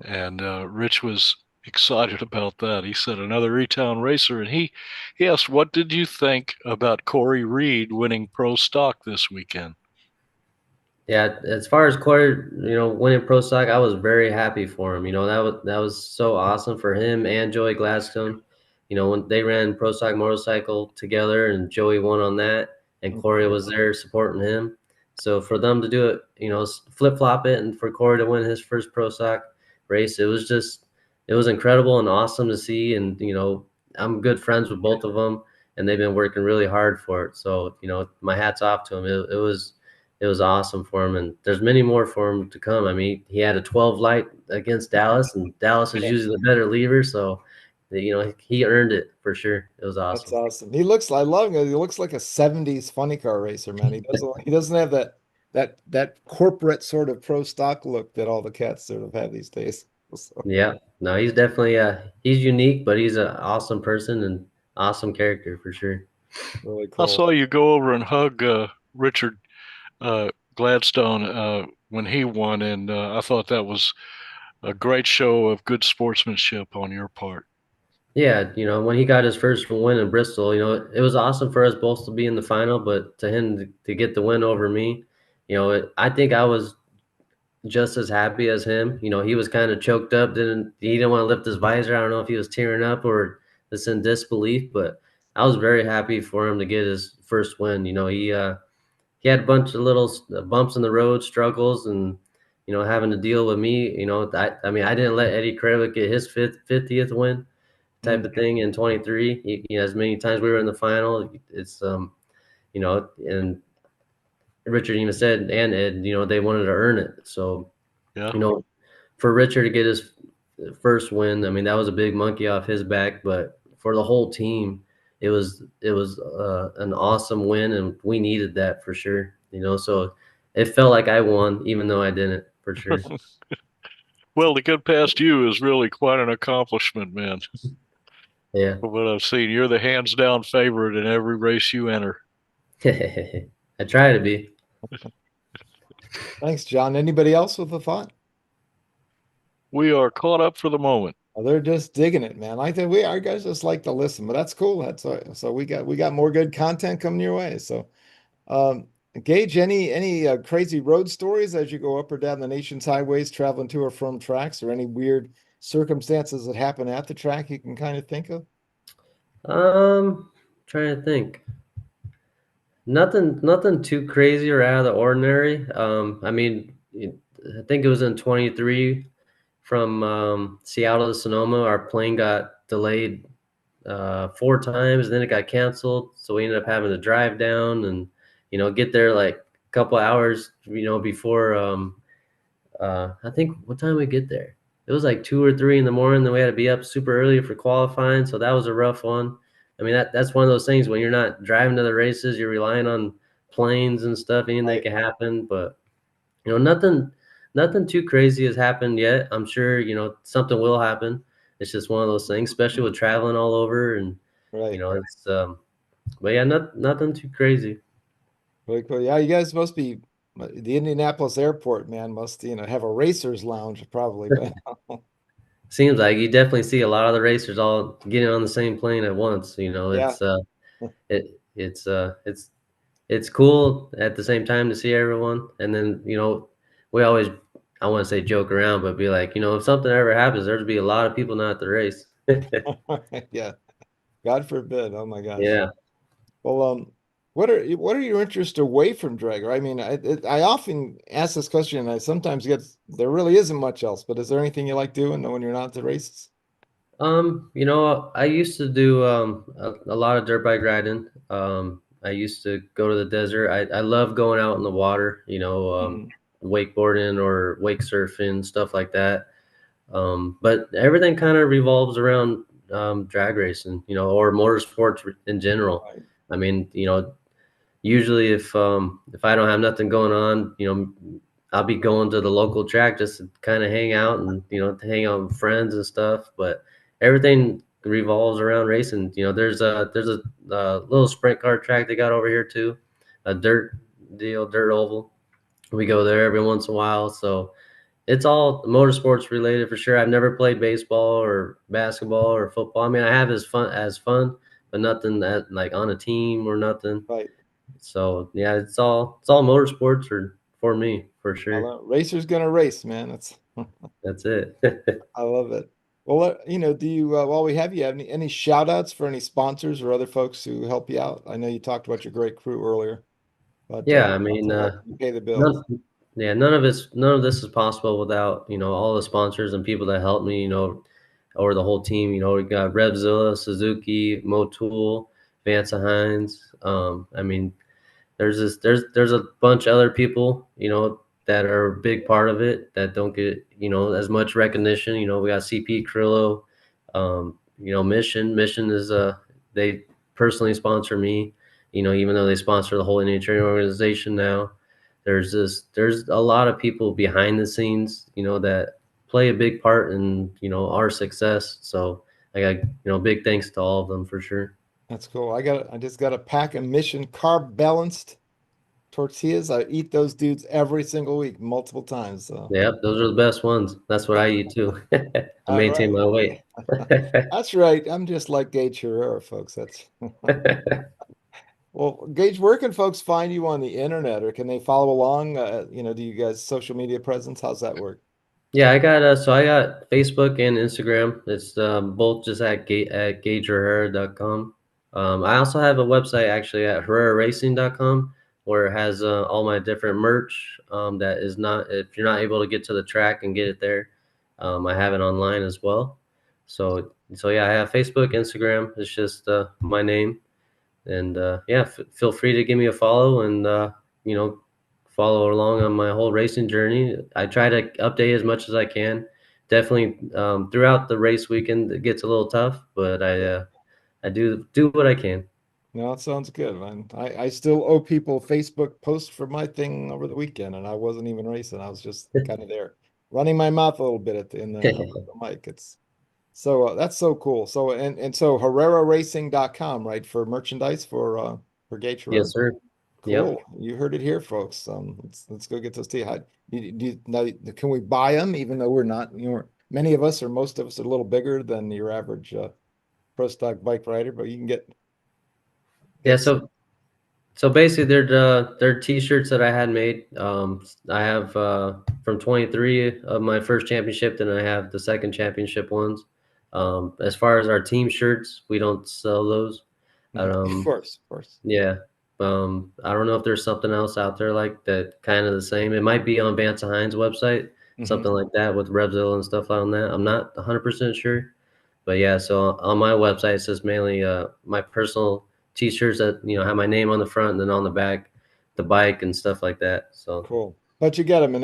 Speaker 2: and Rich was excited about that. He said another E-Town racer, and he asked, "What did you think about Corey Reed winning Pro Stock this weekend?"
Speaker 3: Yeah, as far as Corey, winning Pro Stock, I was very happy for him. That was so awesome for him and Joey Gladstone. When they ran Pro Stock Motorcycle together, and Joey won on that, and Corey was there supporting him. So for them to do it, flip flop it, and for Corey to win his first Pro Stock race, it was incredible and awesome to see. And I'm good friends with both of them, and they've been working really hard for it. So my hat's off to him. It was awesome for him, and there's many more for him to come. I mean, he had a 12 light against Dallas, and Dallas is usually the better leader, so he earned it for sure. It was
Speaker 1: That's
Speaker 3: awesome.
Speaker 1: awesome. I love him. He looks like a 70s funny car racer, man. He doesn't have that corporate sort of pro stock look that all the cats sort of have these days. So,
Speaker 3: Yeah, no, he's definitely he's unique, but he's an awesome person and awesome character for sure.
Speaker 1: really
Speaker 2: I
Speaker 1: cool.
Speaker 2: saw you go over and hug Richard Gladstone when he won, and I thought that was a great show of good sportsmanship on your part.
Speaker 3: Yeah, when he got his first win in Bristol, it was awesome for us both to be in the final, but to him to get the win over me, I think I was just as happy as him. He was kind of choked up, he didn't want to lift his visor. I don't know if he was tearing up or just in disbelief, but I was very happy for him to get his first win. He had a bunch of little bumps in the road, struggles, and having to deal with me. I mean, I didn't let Eddie Kravick get his 50th win type of thing in 23. As many times we were in the final, it's and Richard even said, and Ed, they wanted to earn it. So,
Speaker 2: Yeah.
Speaker 3: For Richard to get his first win, I mean, that was a big monkey off his back. But for the whole team, it was an awesome win, and we needed that for sure. So it felt like I won, even though I didn't, for sure.
Speaker 2: Well, to get past you is really quite an accomplishment, man.
Speaker 3: Yeah.
Speaker 2: From what I've seen, you're the hands down favorite in every race you enter.
Speaker 3: I try to be.
Speaker 1: Thanks, John. Anybody else with a thought?
Speaker 2: We are caught up for the moment.
Speaker 1: Oh, they're just digging it, man. I think our guys just like to listen, but that's cool. So we got more good content coming your way. So, Gage, any crazy road stories as you go up or down the nation's highways, traveling to or from tracks, or any weird circumstances that happen at the track you can kind of think of?
Speaker 3: Trying to think. Nothing too crazy or out of the ordinary. I mean, I think it was in 23 from Seattle to Sonoma. Our plane got delayed 4 times, and then it got canceled. So we ended up having to drive down and get there like a couple hours before. I think what time we get there? It was like 2 or 3 in the morning. Then we had to be up super early for qualifying, so that was a rough one. I mean, that's one of those things when you're not driving to the races, you're relying on planes and stuff. Anything can happen, but nothing too crazy has happened yet. I'm sure something will happen. It's just one of those things, especially with traveling all over, and
Speaker 1: Right.
Speaker 3: it's but yeah, nothing too crazy.
Speaker 1: Really cool. Yeah, you guys must be the Indianapolis airport, man, must, have a racer's lounge probably, but
Speaker 3: Seems like you definitely see a lot of the racers all getting on the same plane at once.
Speaker 1: yeah.
Speaker 3: It's cool at the same time to see everyone. And then we always, I want to say joke around, but be like, if something ever happens, there'd be a lot of people not at the race.
Speaker 1: Yeah. God forbid. Oh my gosh.
Speaker 3: Yeah.
Speaker 1: Well, what are your interests away from drag? I mean, I often ask this question, and I sometimes get there really isn't much else. But is there anything you like doing when you're not at the races?
Speaker 3: I used to do a lot of dirt bike riding. I used to go to the desert. I love going out in the water, wakeboarding or wake surfing, stuff like that. But everything kind of revolves around drag racing, or motorsports in general.
Speaker 1: Right.
Speaker 3: I mean, usually if I don't have nothing going on, I'll be going to the local track just to kind of hang out and to hang out with friends and stuff. But everything revolves around racing. There's a little sprint car track they got over here too, a dirt oval. We go there every once in a while. So It's all motorsports related for sure. I've never played baseball or basketball or football. I mean, I have as fun, but nothing that like on a team or nothing.
Speaker 1: Right.
Speaker 3: So yeah, it's all motorsports for me for sure.
Speaker 1: Racer's gonna race, man. That's
Speaker 3: That's it.
Speaker 1: I love it. Well, do you while we have you, have any shout outs for any sponsors or other folks who help you out? I know you talked about your great crew earlier, but
Speaker 3: Yeah, I mean,
Speaker 1: to help you pay the bills.
Speaker 3: none, yeah, none of this is possible without all the sponsors and people that help me, or the whole team. We got Revzilla, Suzuki, Motul, Vansa Hines. I mean, there's a bunch of other people, that are a big part of it that don't get, as much recognition. We got CP Krillo, Mission is they personally sponsor me, even though they sponsor the whole NHRA organization now. There's a lot of people behind the scenes, that play a big part in, our success. So I got, big thanks to all of them for sure.
Speaker 1: That's cool. I just got a pack of Mission carb balanced tortillas. I eat those dudes every single week, multiple times. So
Speaker 3: Yep, those are the best ones. That's what I eat too to
Speaker 1: all
Speaker 3: maintain
Speaker 1: right.
Speaker 3: my weight.
Speaker 1: That's right. I'm just like Gaige Herrera, folks. That's well, Gage, where can folks find you on the internet or can they follow along? Do you guys social media presence? How's that work?
Speaker 3: Yeah, I got Facebook and Instagram. It's both just at gageherrera.com. I also have a website actually at herreraracing.com where it has all my different merch. That is not if you're not able to get to the track and get it there, I have it online as well. So yeah, I have Facebook, Instagram. It's just my name. And yeah, feel free to give me a follow and you know follow along on my whole racing journey. I try to update as much as I can. Definitely throughout the race weekend, it gets a little tough, but I do what I can.
Speaker 1: No, it sounds good, man. I still owe people Facebook posts for my thing over the weekend, and I wasn't even racing. I was just kind of there, running my mouth a little bit in the mic. It's so that's so cool. So so HerreraRacing.com, right, for merchandise for Gaige Herrera.
Speaker 3: Yes, sir. Yep.
Speaker 1: Cool. You heard it here, folks. Let's go get those tea. Now, can we buy them, even though we're not, many of us or most of us are a little bigger than your average pro stock bike rider, but you can
Speaker 3: Yeah.
Speaker 1: get some.
Speaker 3: So basically, they're T-shirts that I had made. I have from 23 of my first championship, then I have the second championship ones. As far as our team shirts, we don't sell those.
Speaker 1: Of
Speaker 3: Um,
Speaker 1: course, of course.
Speaker 3: yeah. I don't know if there's something else out there like that, kind of the same. It might be on Vance Hines' website,
Speaker 1: Hmm.
Speaker 3: something like that with Revzilla and stuff on that. I'm not 100% sure, but yeah. So on my website, it says mainly my personal T-shirts that have my name on the front and then on the back, the bike and stuff like that. So
Speaker 1: Cool. But you get them in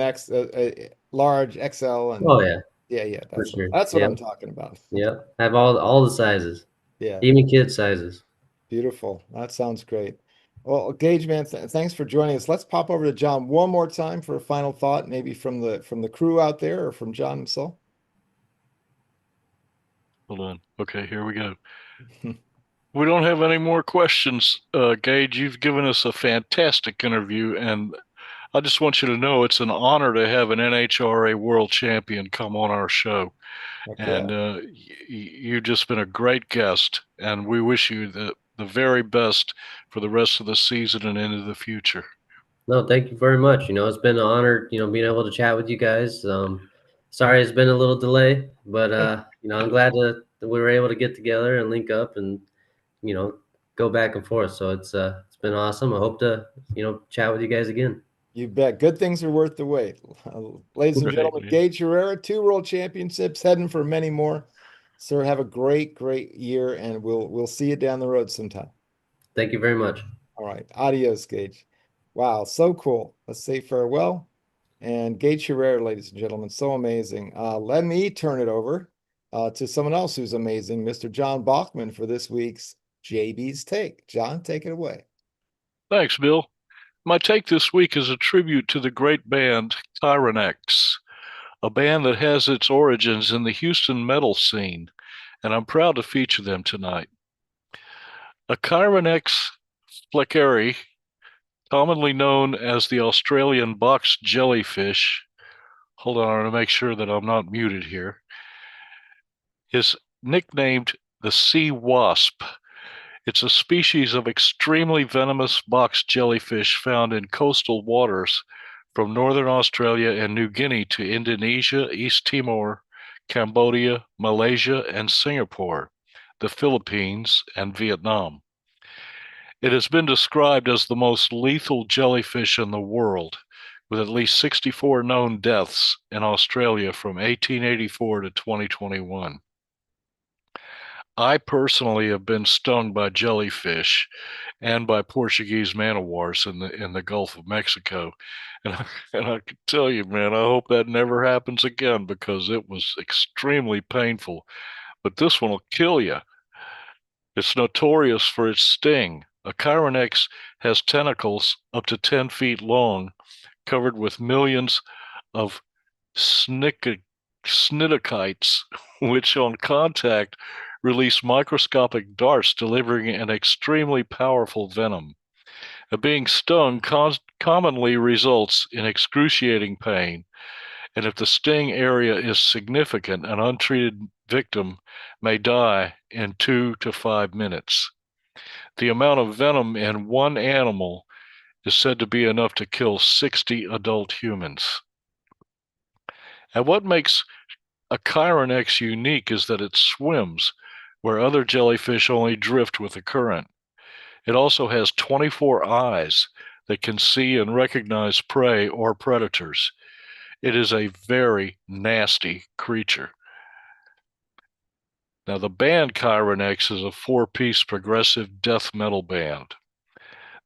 Speaker 1: large, XL,
Speaker 3: oh
Speaker 1: and
Speaker 3: yeah,
Speaker 1: yeah,
Speaker 3: for sure.
Speaker 1: that's what
Speaker 3: Yep,
Speaker 1: I'm talking about.
Speaker 3: yep. Have all the sizes,
Speaker 1: Yeah.
Speaker 3: even kid sizes.
Speaker 1: Beautiful. That sounds great. Well, Gage, man, thanks for joining us. Let's pop over to John one more time for a final thought, maybe from the crew out there or from John himself.
Speaker 2: Hold on. Okay, here we go. We don't have any more questions, Gage. You've given us a fantastic interview, and I just want you to know it's an honor to have an NHRA world champion come on our show.
Speaker 1: Okay.
Speaker 2: And you've just been a great guest, and we wish you the very best for the rest of the season and into the future.
Speaker 3: No, thank you very much. It's been an honor, being able to chat with you guys. Sorry it's been a little delay, but I'm glad that we were able to get together and link up and you know go back and forth. So it's been awesome. I hope to chat with you guys again.
Speaker 1: You bet. Good things are worth the wait. Ladies and
Speaker 2: Right.
Speaker 1: gentlemen, Gaige Herrera, 2 world championships, heading for many more. Sir, have a great, great year, and we'll see you down the road sometime.
Speaker 3: Thank you very much.
Speaker 1: All right. Adios, Gage. Wow, so cool. Let's say farewell. And Gaige Herrera, ladies and gentlemen, so amazing. Let me turn it over to someone else who's amazing, Mr. John Bachman, for this week's JB's Take. John, take it away.
Speaker 2: Thanks, Bill. My take this week is a tribute to the great band Kyrenex, a band that has its origins in the Houston metal scene, and I'm proud to feature them tonight. A Kyrenex fleckeri, commonly known as the Australian box jellyfish, hold on, I'm going to make sure that I'm not muted here, is nicknamed the sea wasp. It's a species of extremely venomous box jellyfish found in coastal waters from northern Australia and New Guinea to Indonesia, East Timor, Cambodia, Malaysia, and Singapore, the Philippines, and Vietnam. It has been described as the most lethal jellyfish in the world, with at least 64 known deaths in Australia from 1884 to 2021. I personally have been stung by jellyfish and by Portuguese man o' wars in the Gulf of Mexico, and I can tell you, man, I hope that never happens again because it was extremely painful. But this one will kill you. It's notorious for its sting. A Chironex has tentacles up to 10 feet long, covered with millions of snidocites, which on contact release microscopic darts delivering an extremely powerful venom. Being stung commonly results in excruciating pain, and if the sting area is significant, an untreated victim may die in 2 to 5 minutes. The amount of venom in one animal is said to be enough to kill 60 adult humans. And what makes a Chironex unique is that it swims where other jellyfish only drift with the current. It also has 24 eyes that can see and recognize prey or predators. It is a very nasty creature. Now, the band Chironex is a 4-piece progressive death metal band.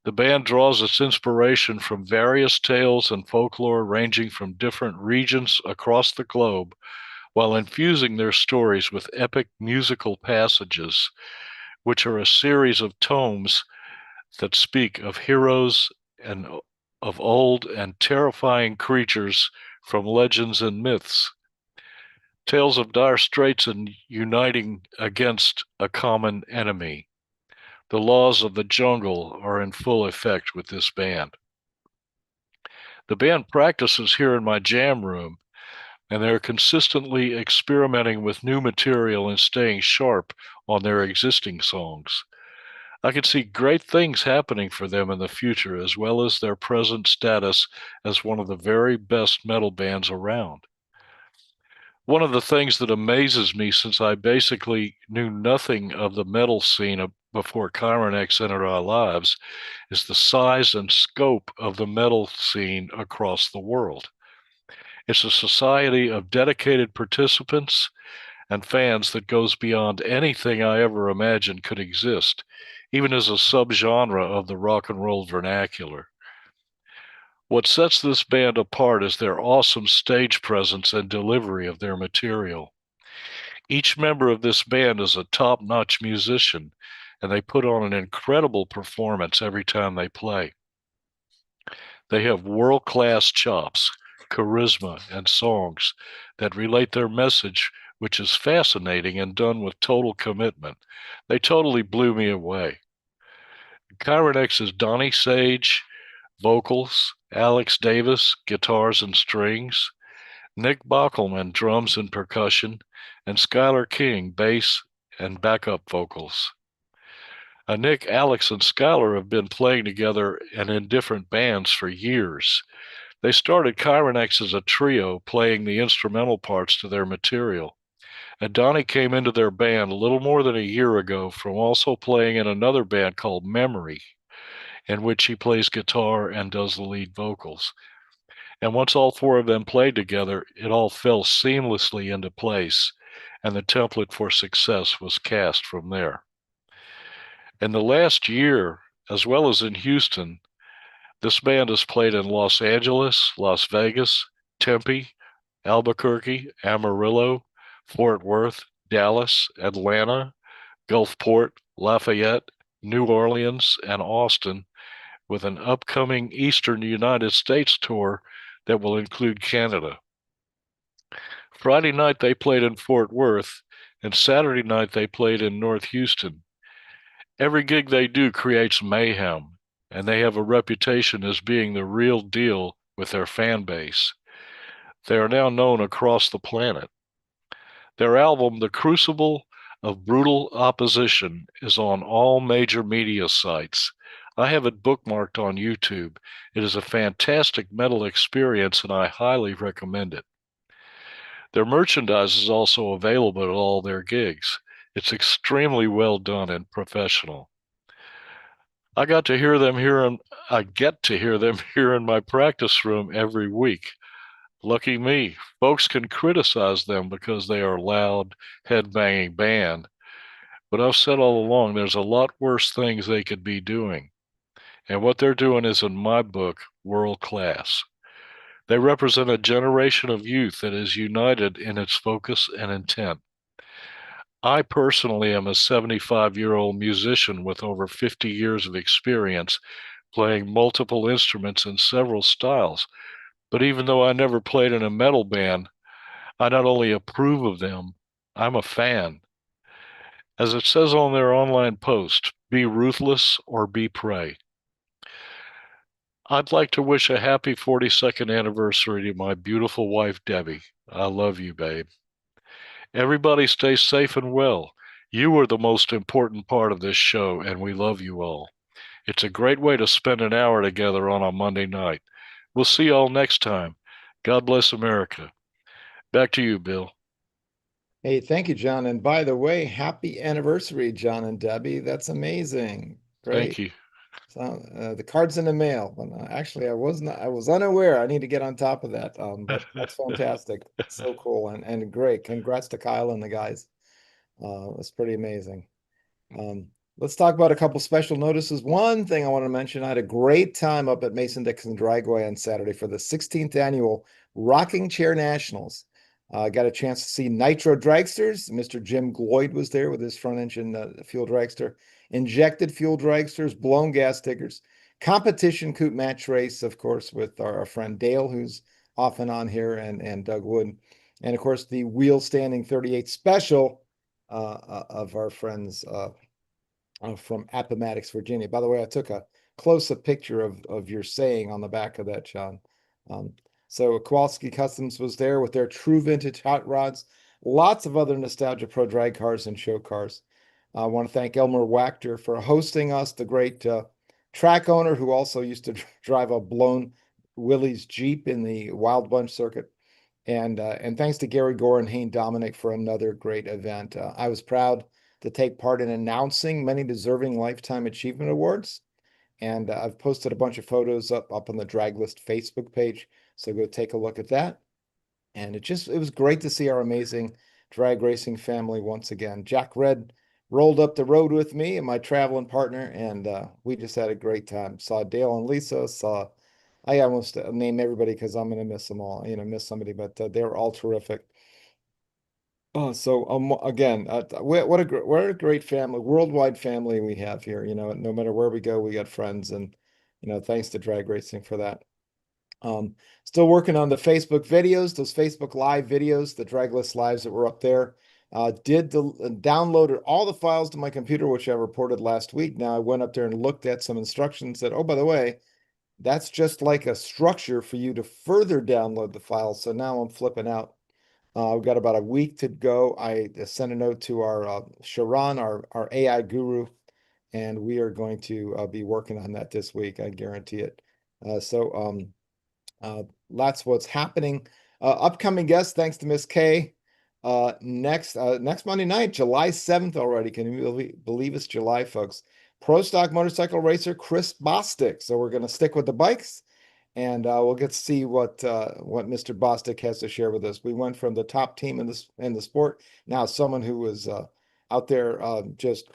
Speaker 2: The band draws its inspiration from various tales and folklore ranging from different regions across the globe, while infusing their stories with epic musical passages, which are a series of tomes that speak of heroes and of old and terrifying creatures from legends and myths. Tales of dire straits and uniting against a common enemy. The laws of the jungle are in full effect with this band. The band practices here in my jam room, and they're consistently experimenting with new material and staying sharp on their existing songs. I could see great things happening for them in the future, as well as their present status as one of the very best metal bands around. One of the things that amazes me, since I basically knew nothing of the metal scene before Chironex entered our lives, is the size and scope of the metal scene across the world. It's a society of dedicated participants and fans that goes beyond anything I ever imagined could exist, even as a subgenre of the rock and roll vernacular. What sets this band apart is their awesome stage presence and delivery of their material. Each member of this band is a top-notch musician, and they put on an incredible performance every time they play. They have world-class chops, charisma, and songs that relate their message, which is fascinating and done with total commitment. They totally blew me away. Chironex is Donnie Sage, vocals, Alex Davis, guitars and strings, Nick Bockelman, drums and percussion, and Skylar King, bass and backup vocals. Nick, Alex, and Skylar have been playing together and in different bands for years. They started Chironex as a trio, playing the instrumental parts to their material. And Donnie came into their band a little more than a year ago from also playing in another band called Memory, in which he plays guitar and does the lead vocals. And once all four of them played together, it all fell seamlessly into place, and the template for success was cast from there. In the last year, as well as in Houston, this band has played in Los Angeles, Las Vegas, Tempe, Albuquerque, Amarillo, Fort Worth, Dallas, Atlanta, Gulfport, Lafayette, New Orleans, and Austin, with an upcoming Eastern United States tour that will include Canada. Friday night they played in Fort Worth, and Saturday night they played in North Houston. Every gig they do creates mayhem, and they have a reputation as being the real deal with their fan base. They are now known across the planet. Their album, The Crucible of Brutal Opposition, is on all major media sites. I have it bookmarked on YouTube. It is a fantastic metal experience, and I highly recommend it. Their merchandise is also available at all their gigs. It's extremely well done and professional. I get to hear them here in my practice room every week. Lucky me. Folks can criticize them because they are a loud, head-banging band, but I've said all along there's a lot worse things they could be doing. And what they're doing is, in my book, world class. They represent a generation of youth that is united in its focus and intent. I personally am a 75-year-old musician with over 50 years of experience playing multiple instruments in several styles. But even though I never played in a metal band, I not only approve of them, I'm a fan. As it says on their online post, be ruthless or be prey. I'd like to wish a happy 42nd anniversary to my beautiful wife, Debbie. I love you, babe. Everybody stay safe and well. You are the most important part of this show, and we love you all. It's a great way to spend an hour together on a Monday night. We'll see you all next time. God bless America. Back to you, Bill.
Speaker 1: Hey, thank you, John. And by the way, happy anniversary, John and Debbie. That's amazing.
Speaker 2: Thank
Speaker 1: Great.
Speaker 2: you.
Speaker 1: So the card's in the mail. Actually, I was unaware. I need to get on top of that. But that's fantastic. So cool and great. Congrats to Kyle and the guys. It's pretty amazing. Let's talk about a couple special notices. One thing I want to mention, I had a great time up at Mason-Dixon Dragway on Saturday for the 16th annual Rocking Chair Nationals. Got a chance to see Nitro Dragsters. Mr. Jim Gloyd was there with his front engine fuel dragster, injected fuel dragsters, blown gas tickers, competition coupe match race, of course, with our friend Dale, who's off and on here, and Doug Wood. And of course, the wheel standing 38 special of our friends from Appomattox, Virginia. By the way, I took a close-up picture of your saying on the back of that, John. So Kowalski Customs was there with their true vintage hot rods, lots of other nostalgia pro drag cars and show cars. I want to thank Elmer Wachter for hosting us, the great track owner who also used to drive a blown Willys Jeep in the Wild Bunch circuit. And thanks to Gary Gore and Hayne Dominic for another great event. I was proud to take part in announcing many deserving Lifetime Achievement Awards. And I've posted a bunch of photos up on the Draglist Facebook page. So go take a look at that. And it was great to see our amazing drag racing family once again. Jack Red rolled up the road with me and my traveling partner, and we just had a great time. Saw Dale and Lisa, I almost name everybody because I'm going to miss them all, miss somebody, but they were all terrific. So again, what a great family, worldwide family we have here. No matter where we go, we got friends, and thanks to drag racing for that. Still working on the Facebook videos, those Facebook Live videos, the Draglist Lives that were up there. Downloaded all the files to my computer, which I reported last week. Now I went up there and looked at some instructions, said, oh, by the way, that's just like a structure for you to further download the files. So now I'm flipping out. We've got about a week to go. I sent a note to our Sharon, our AI guru, and we are going to be working on that this week. I guarantee it. That's what's happening. Upcoming guests, thanks to Miss K. Next Monday night, July 7th already. Can you believe it's July, folks? Pro Stock Motorcycle racer Chris Bostic. So we're going to stick with the bikes, and we'll get to see what Mr. Bostic has to share with us. We went from the top team in the sport, now someone who was out there just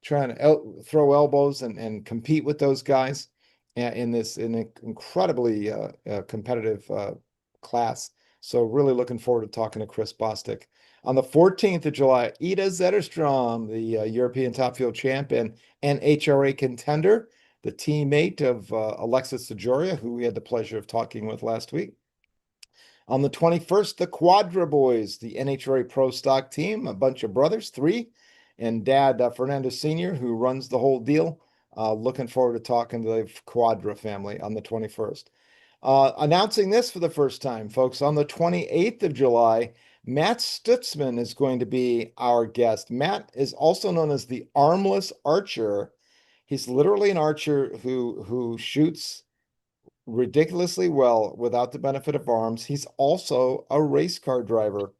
Speaker 1: trying to throw elbows and compete with those guys in an incredibly competitive class. So really looking forward to talking to Chris Bostic. On the 14th of July, Ida Zetterstrom, the European Top Fuel champion and NHRA contender, the teammate of Alexis Sajoria, who we had the pleasure of talking with last week. On the 21st, the Quadra Boys, the NHRA Pro Stock team, a bunch of brothers, three, and Dad Fernando Sr., who runs the whole deal. Looking forward to talking to the Quadra family on the 21st. Announcing this for the first time, folks, on the 28th of July, Matt Stutzman is going to be our guest. Matt is also known as the Armless Archer. He's literally an archer who shoots ridiculously well without the benefit of arms. He's also a race car driver.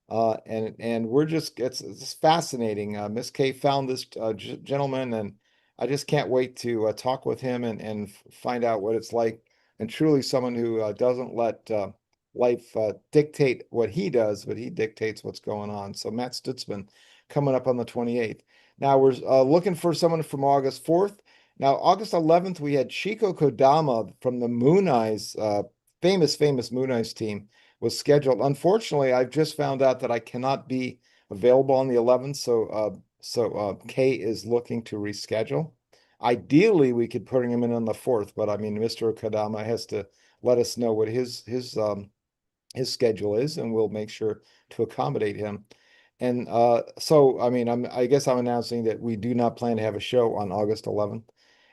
Speaker 1: And we're just it's fascinating. Miss K found this gentleman, and I just can't wait to talk with him and find out what it's like. And truly, someone who doesn't let life dictate what he does, but he dictates what's going on. So Matt Stutzman coming up on the 28th. Now we're looking for someone from August 4th. Now August 11th, we had Chico Kodama from the Moon Eyes, famous Moon Eyes team was scheduled. Unfortunately, I've just found out that I cannot be available on the 11th, so Kay is looking to reschedule. Ideally, we could put him in on the 4th, but I mean, Mr. Kadama has to let us know what his schedule is, and we'll make sure to accommodate him. And so, I mean, I guess I'm announcing that we do not plan to have a show on August 11th.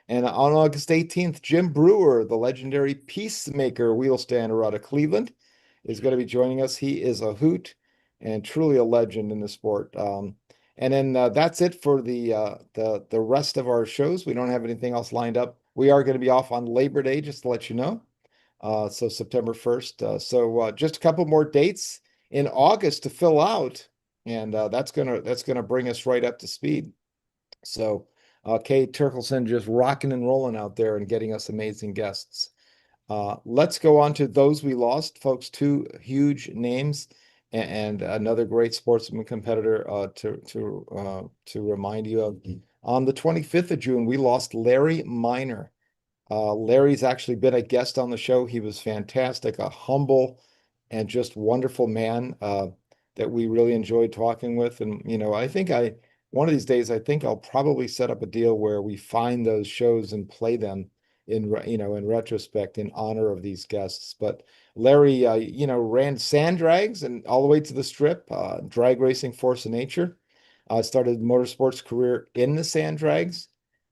Speaker 1: And on August 18th, Jim Brewer, the legendary Peacemaker wheel stander out of Cleveland, is going to be joining us. He is a hoot and truly a legend in the sport. And then that's it for the rest of our shows. We don't have anything else lined up. We are going to be off on Labor Day, just to let you know. So September 1st. So just a couple more dates in August to fill out, and that's gonna bring us right up to speed. So Kay Turkelson just rocking and rolling out there and getting us amazing guests. Let's go on to those we lost, folks. Two huge names and another great sportsman competitor to remind you of. On the 25th of June, we lost Larry Minor. Larry's actually been a guest on the show. He was fantastic, a humble and just wonderful man that we really enjoyed talking with. And, I think one of these days, I think I'll probably set up a deal where we find those shows and play them in retrospect in honor of these guests. But Larry, ran sand drags and all the way to the strip, drag racing force of nature. Started motorsports career in the sand drags.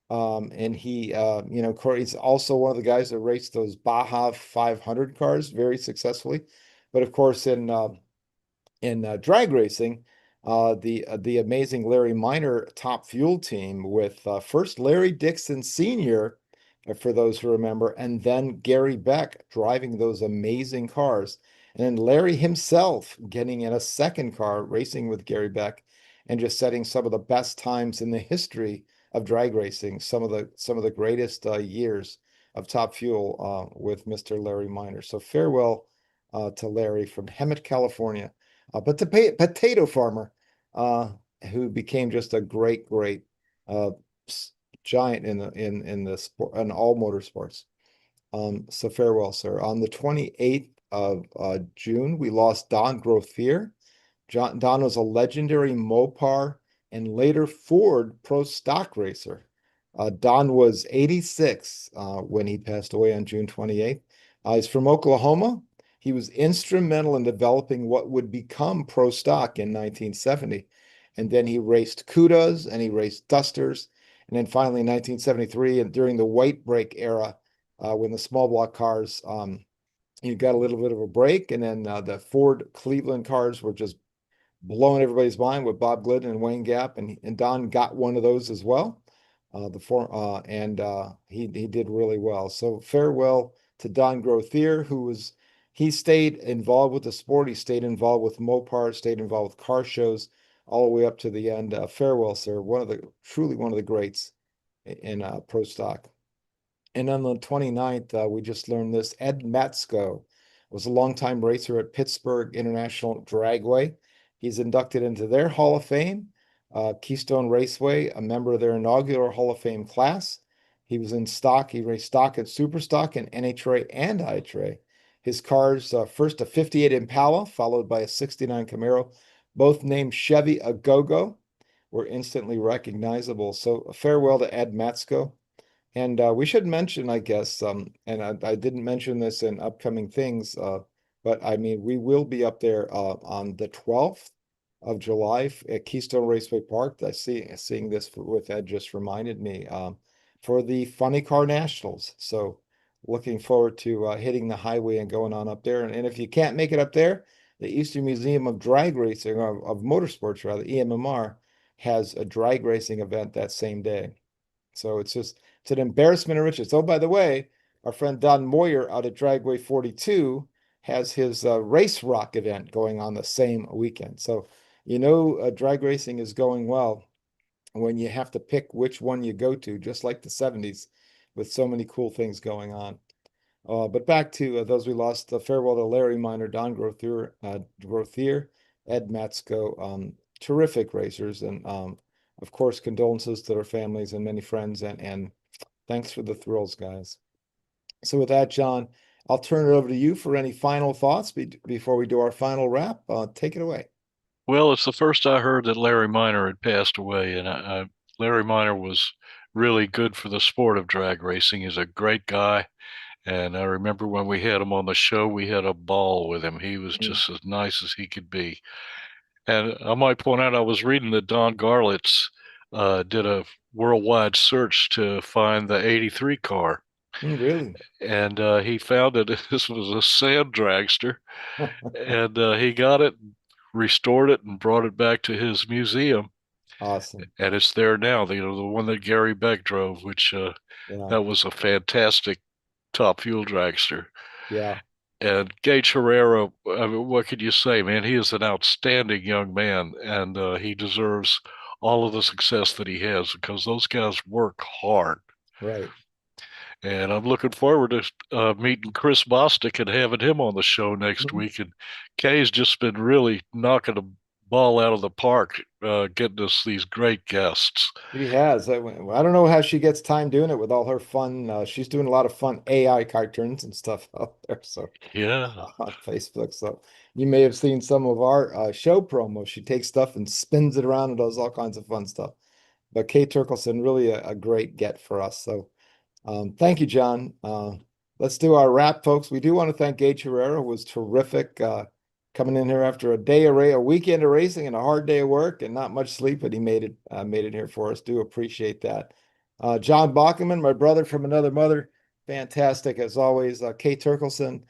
Speaker 1: And he, he's also one of the guys that raced those Baja 500 cars very successfully. But of course, in drag racing, the amazing Larry Minor Top Fuel team with first Larry Dixon Sr., for those who remember, and then Gary Beck driving those amazing cars. And then Larry himself getting in a second car, racing with Gary Beck, and just setting some of the best times in the history of drag racing, some of the greatest years of Top Fuel with Mr. Larry Minor. So farewell to Larry from Hemet, California, but the potato farmer who became just a great giant in the sport in all motorsports. So farewell, sir. On the 28th of June, we lost Don Grothier. Don was a legendary Mopar and later Ford Pro Stock racer. Don was 86 when he passed away on June 28th. He's from Oklahoma. He was instrumental in developing what would become Pro Stock in 1970. And then he raced Cudas and he raced Dusters. And then finally in 1973, and during the white brake era, when the small block cars, you got a little bit of a break. And then the Ford Cleveland cars were just blowing everybody's mind with Bob Glidden and Wayne Gap, and Don got one of those as well. He did really well. So farewell to Don Grothier, he stayed involved with the sport. He stayed involved with Mopar, stayed involved with car shows all the way up to the end. Farewell, sir. Truly one of the greats in Pro Stock. And on the 29th, we just learned this. Ed Matsko was a longtime racer at Pittsburgh International Dragway. He's inducted into their Hall of Fame, Keystone Raceway, a member of their inaugural Hall of Fame class. He was in stock. He raced stock at Superstock and NHRA and IHRA. His cars, first a 58 Impala, followed by a 69 Camaro, both named Chevy Agogo, were instantly recognizable. So farewell to Ed Matsko. And we should mention, I guess, and I didn't mention this in upcoming things, but I mean, we will be up there on the 12th of July at Keystone Raceway Park. Seeing this with Ed just reminded me for the Funny Car Nationals. So looking forward to hitting the highway and going on up there. And if you can't make it up there, the Eastern Museum of Drag Racing, of Motorsports rather, EMMR, has a drag racing event that same day. So it's an embarrassment of riches. Oh, by the way, our friend Don Moyer out at Dragway 42 has his race rock event going on the same weekend. So drag racing is going well when you have to pick which one you go to, just like the 70s, with so many cool things going on. But back to those we lost. Farewell to Larry Miner, Don Grothier, Ed Matsko, terrific racers, and of course, condolences to their families and many friends, and thanks for the thrills, guys. So with that, John, I'll turn it over to you for any final thoughts before we do our final wrap. Take it away.
Speaker 2: Well, it's the first I heard that Larry Miner had passed away, and Larry Miner was really good for the sport of drag racing. He's a great guy. And I remember when we had him on the show, we had a ball with him. He was just as nice as he could be. And I might point out, I was reading that Don Garlitz did a worldwide search to find the '83 car.
Speaker 1: Really?
Speaker 2: And he found that this was a sand dragster. And he got it, restored it, and brought it back to his museum.
Speaker 1: Awesome.
Speaker 2: And it's there now, the one that Gary Beck drove, which
Speaker 1: Yeah.
Speaker 2: that was a fantastic top fuel dragster.
Speaker 1: Yeah.
Speaker 2: And Gaige Herrera, I mean, what could you say, man? He is an outstanding young man, and he deserves all of the success that he has because those guys work hard.
Speaker 1: Right.
Speaker 2: And I'm looking forward to meeting Chris Bostic and having him on the show next
Speaker 1: Mhm.
Speaker 2: week. And Kay's just been really knocking the ball out of the park, getting us these great guests.
Speaker 1: She has. I don't know how she gets time doing it with all her fun. She's doing a lot of fun AI cartoons and stuff out there. So
Speaker 2: Yeah.
Speaker 1: on Facebook. So you may have seen some of our show promos. She takes stuff and spins it around and does all kinds of fun stuff. But Kate Turkelson, really a great get for us. So thank you, John. Let's do our wrap, folks. We do want to thank Gaige Herrera, who was terrific coming in here after a weekend of racing and a hard day of work and not much sleep, but he made it here for us. Do appreciate that. John Bachman, my brother from another mother, fantastic as always. Kate Turkelson,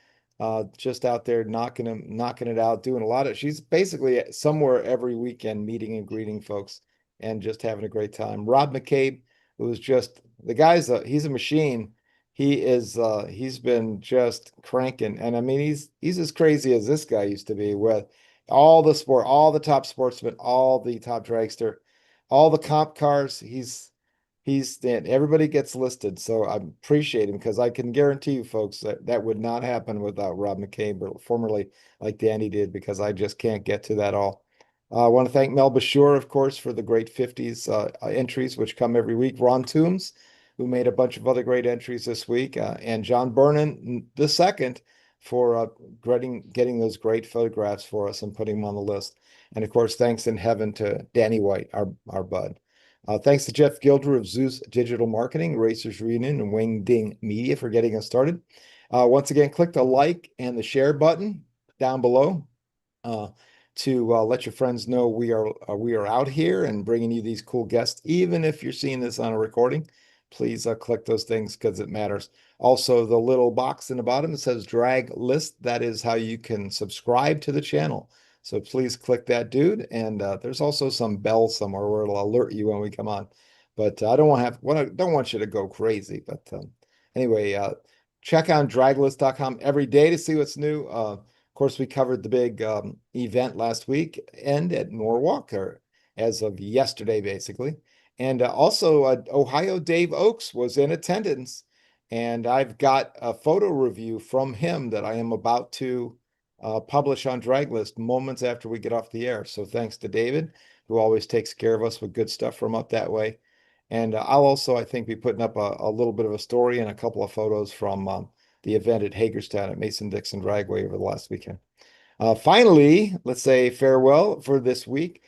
Speaker 1: just out there knocking it out, doing a lot of. She's basically somewhere every weekend, meeting and greeting folks, and just having a great time. Rob McCabe, who's just the guy's he's a machine. He's been just cranking. And I mean he's as crazy as this guy used to be with all the top sportsmen, all the top dragster, all the comp cars. Everybody gets listed. So I appreciate him because I can guarantee you folks that would not happen without Rob McCabe, or formerly like Danny did, because I just can't get to that all. I want to thank Mel Bashur, of course, for the great 50s entries, which come every week. Ron Toombs, who made a bunch of other great entries this week, and John Burnham II for getting those great photographs for us and putting them on the list. And of course, thanks in heaven to Danny White, our bud. Thanks to Jeff Gilder of Zeus Digital Marketing, Racers Reunion, and Wing Ding Media for getting us started. Once again, click the like and the share button down below to let your friends know we are out here and bringing you these cool guests. Even if you're seeing this on a recording, please click those things because it matters. Also, the little box in the bottom that says Draglist, that is how you can subscribe to the channel. So please click that, dude. And there's also some bell somewhere where it'll alert you when we come on. But I don't want you to go crazy. But anyway, check on draglist.com every day to see what's new. Of course, we covered the big event last week and at Norwalk, or as of yesterday, basically. And also, Ohio Dave Oakes was in attendance. And I've got a photo review from him that I am about to publish on Draglist moments after we get off the air. So thanks to David, who always takes care of us with good stuff from up that way. And I'll also, I think, be putting up a little bit of a story and a couple of photos from the event at Hagerstown at Mason-Dixon Dragway over the last weekend. Finally, let's say farewell for this week.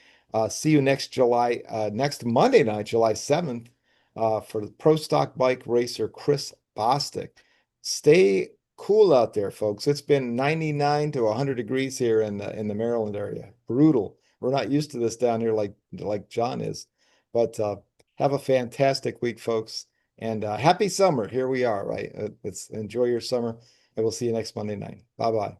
Speaker 1: See you next Monday night, July 7th, for the Pro Stock Bike racer Chris Bostic. Stay cool out there, folks. It's been 99 to 100 degrees here in the Maryland area. Brutal. We're not used to this down here like John is. But have a fantastic week, folks. And happy summer. Here we are, right? Let's enjoy your summer, and we'll see you next Monday night. Bye-bye.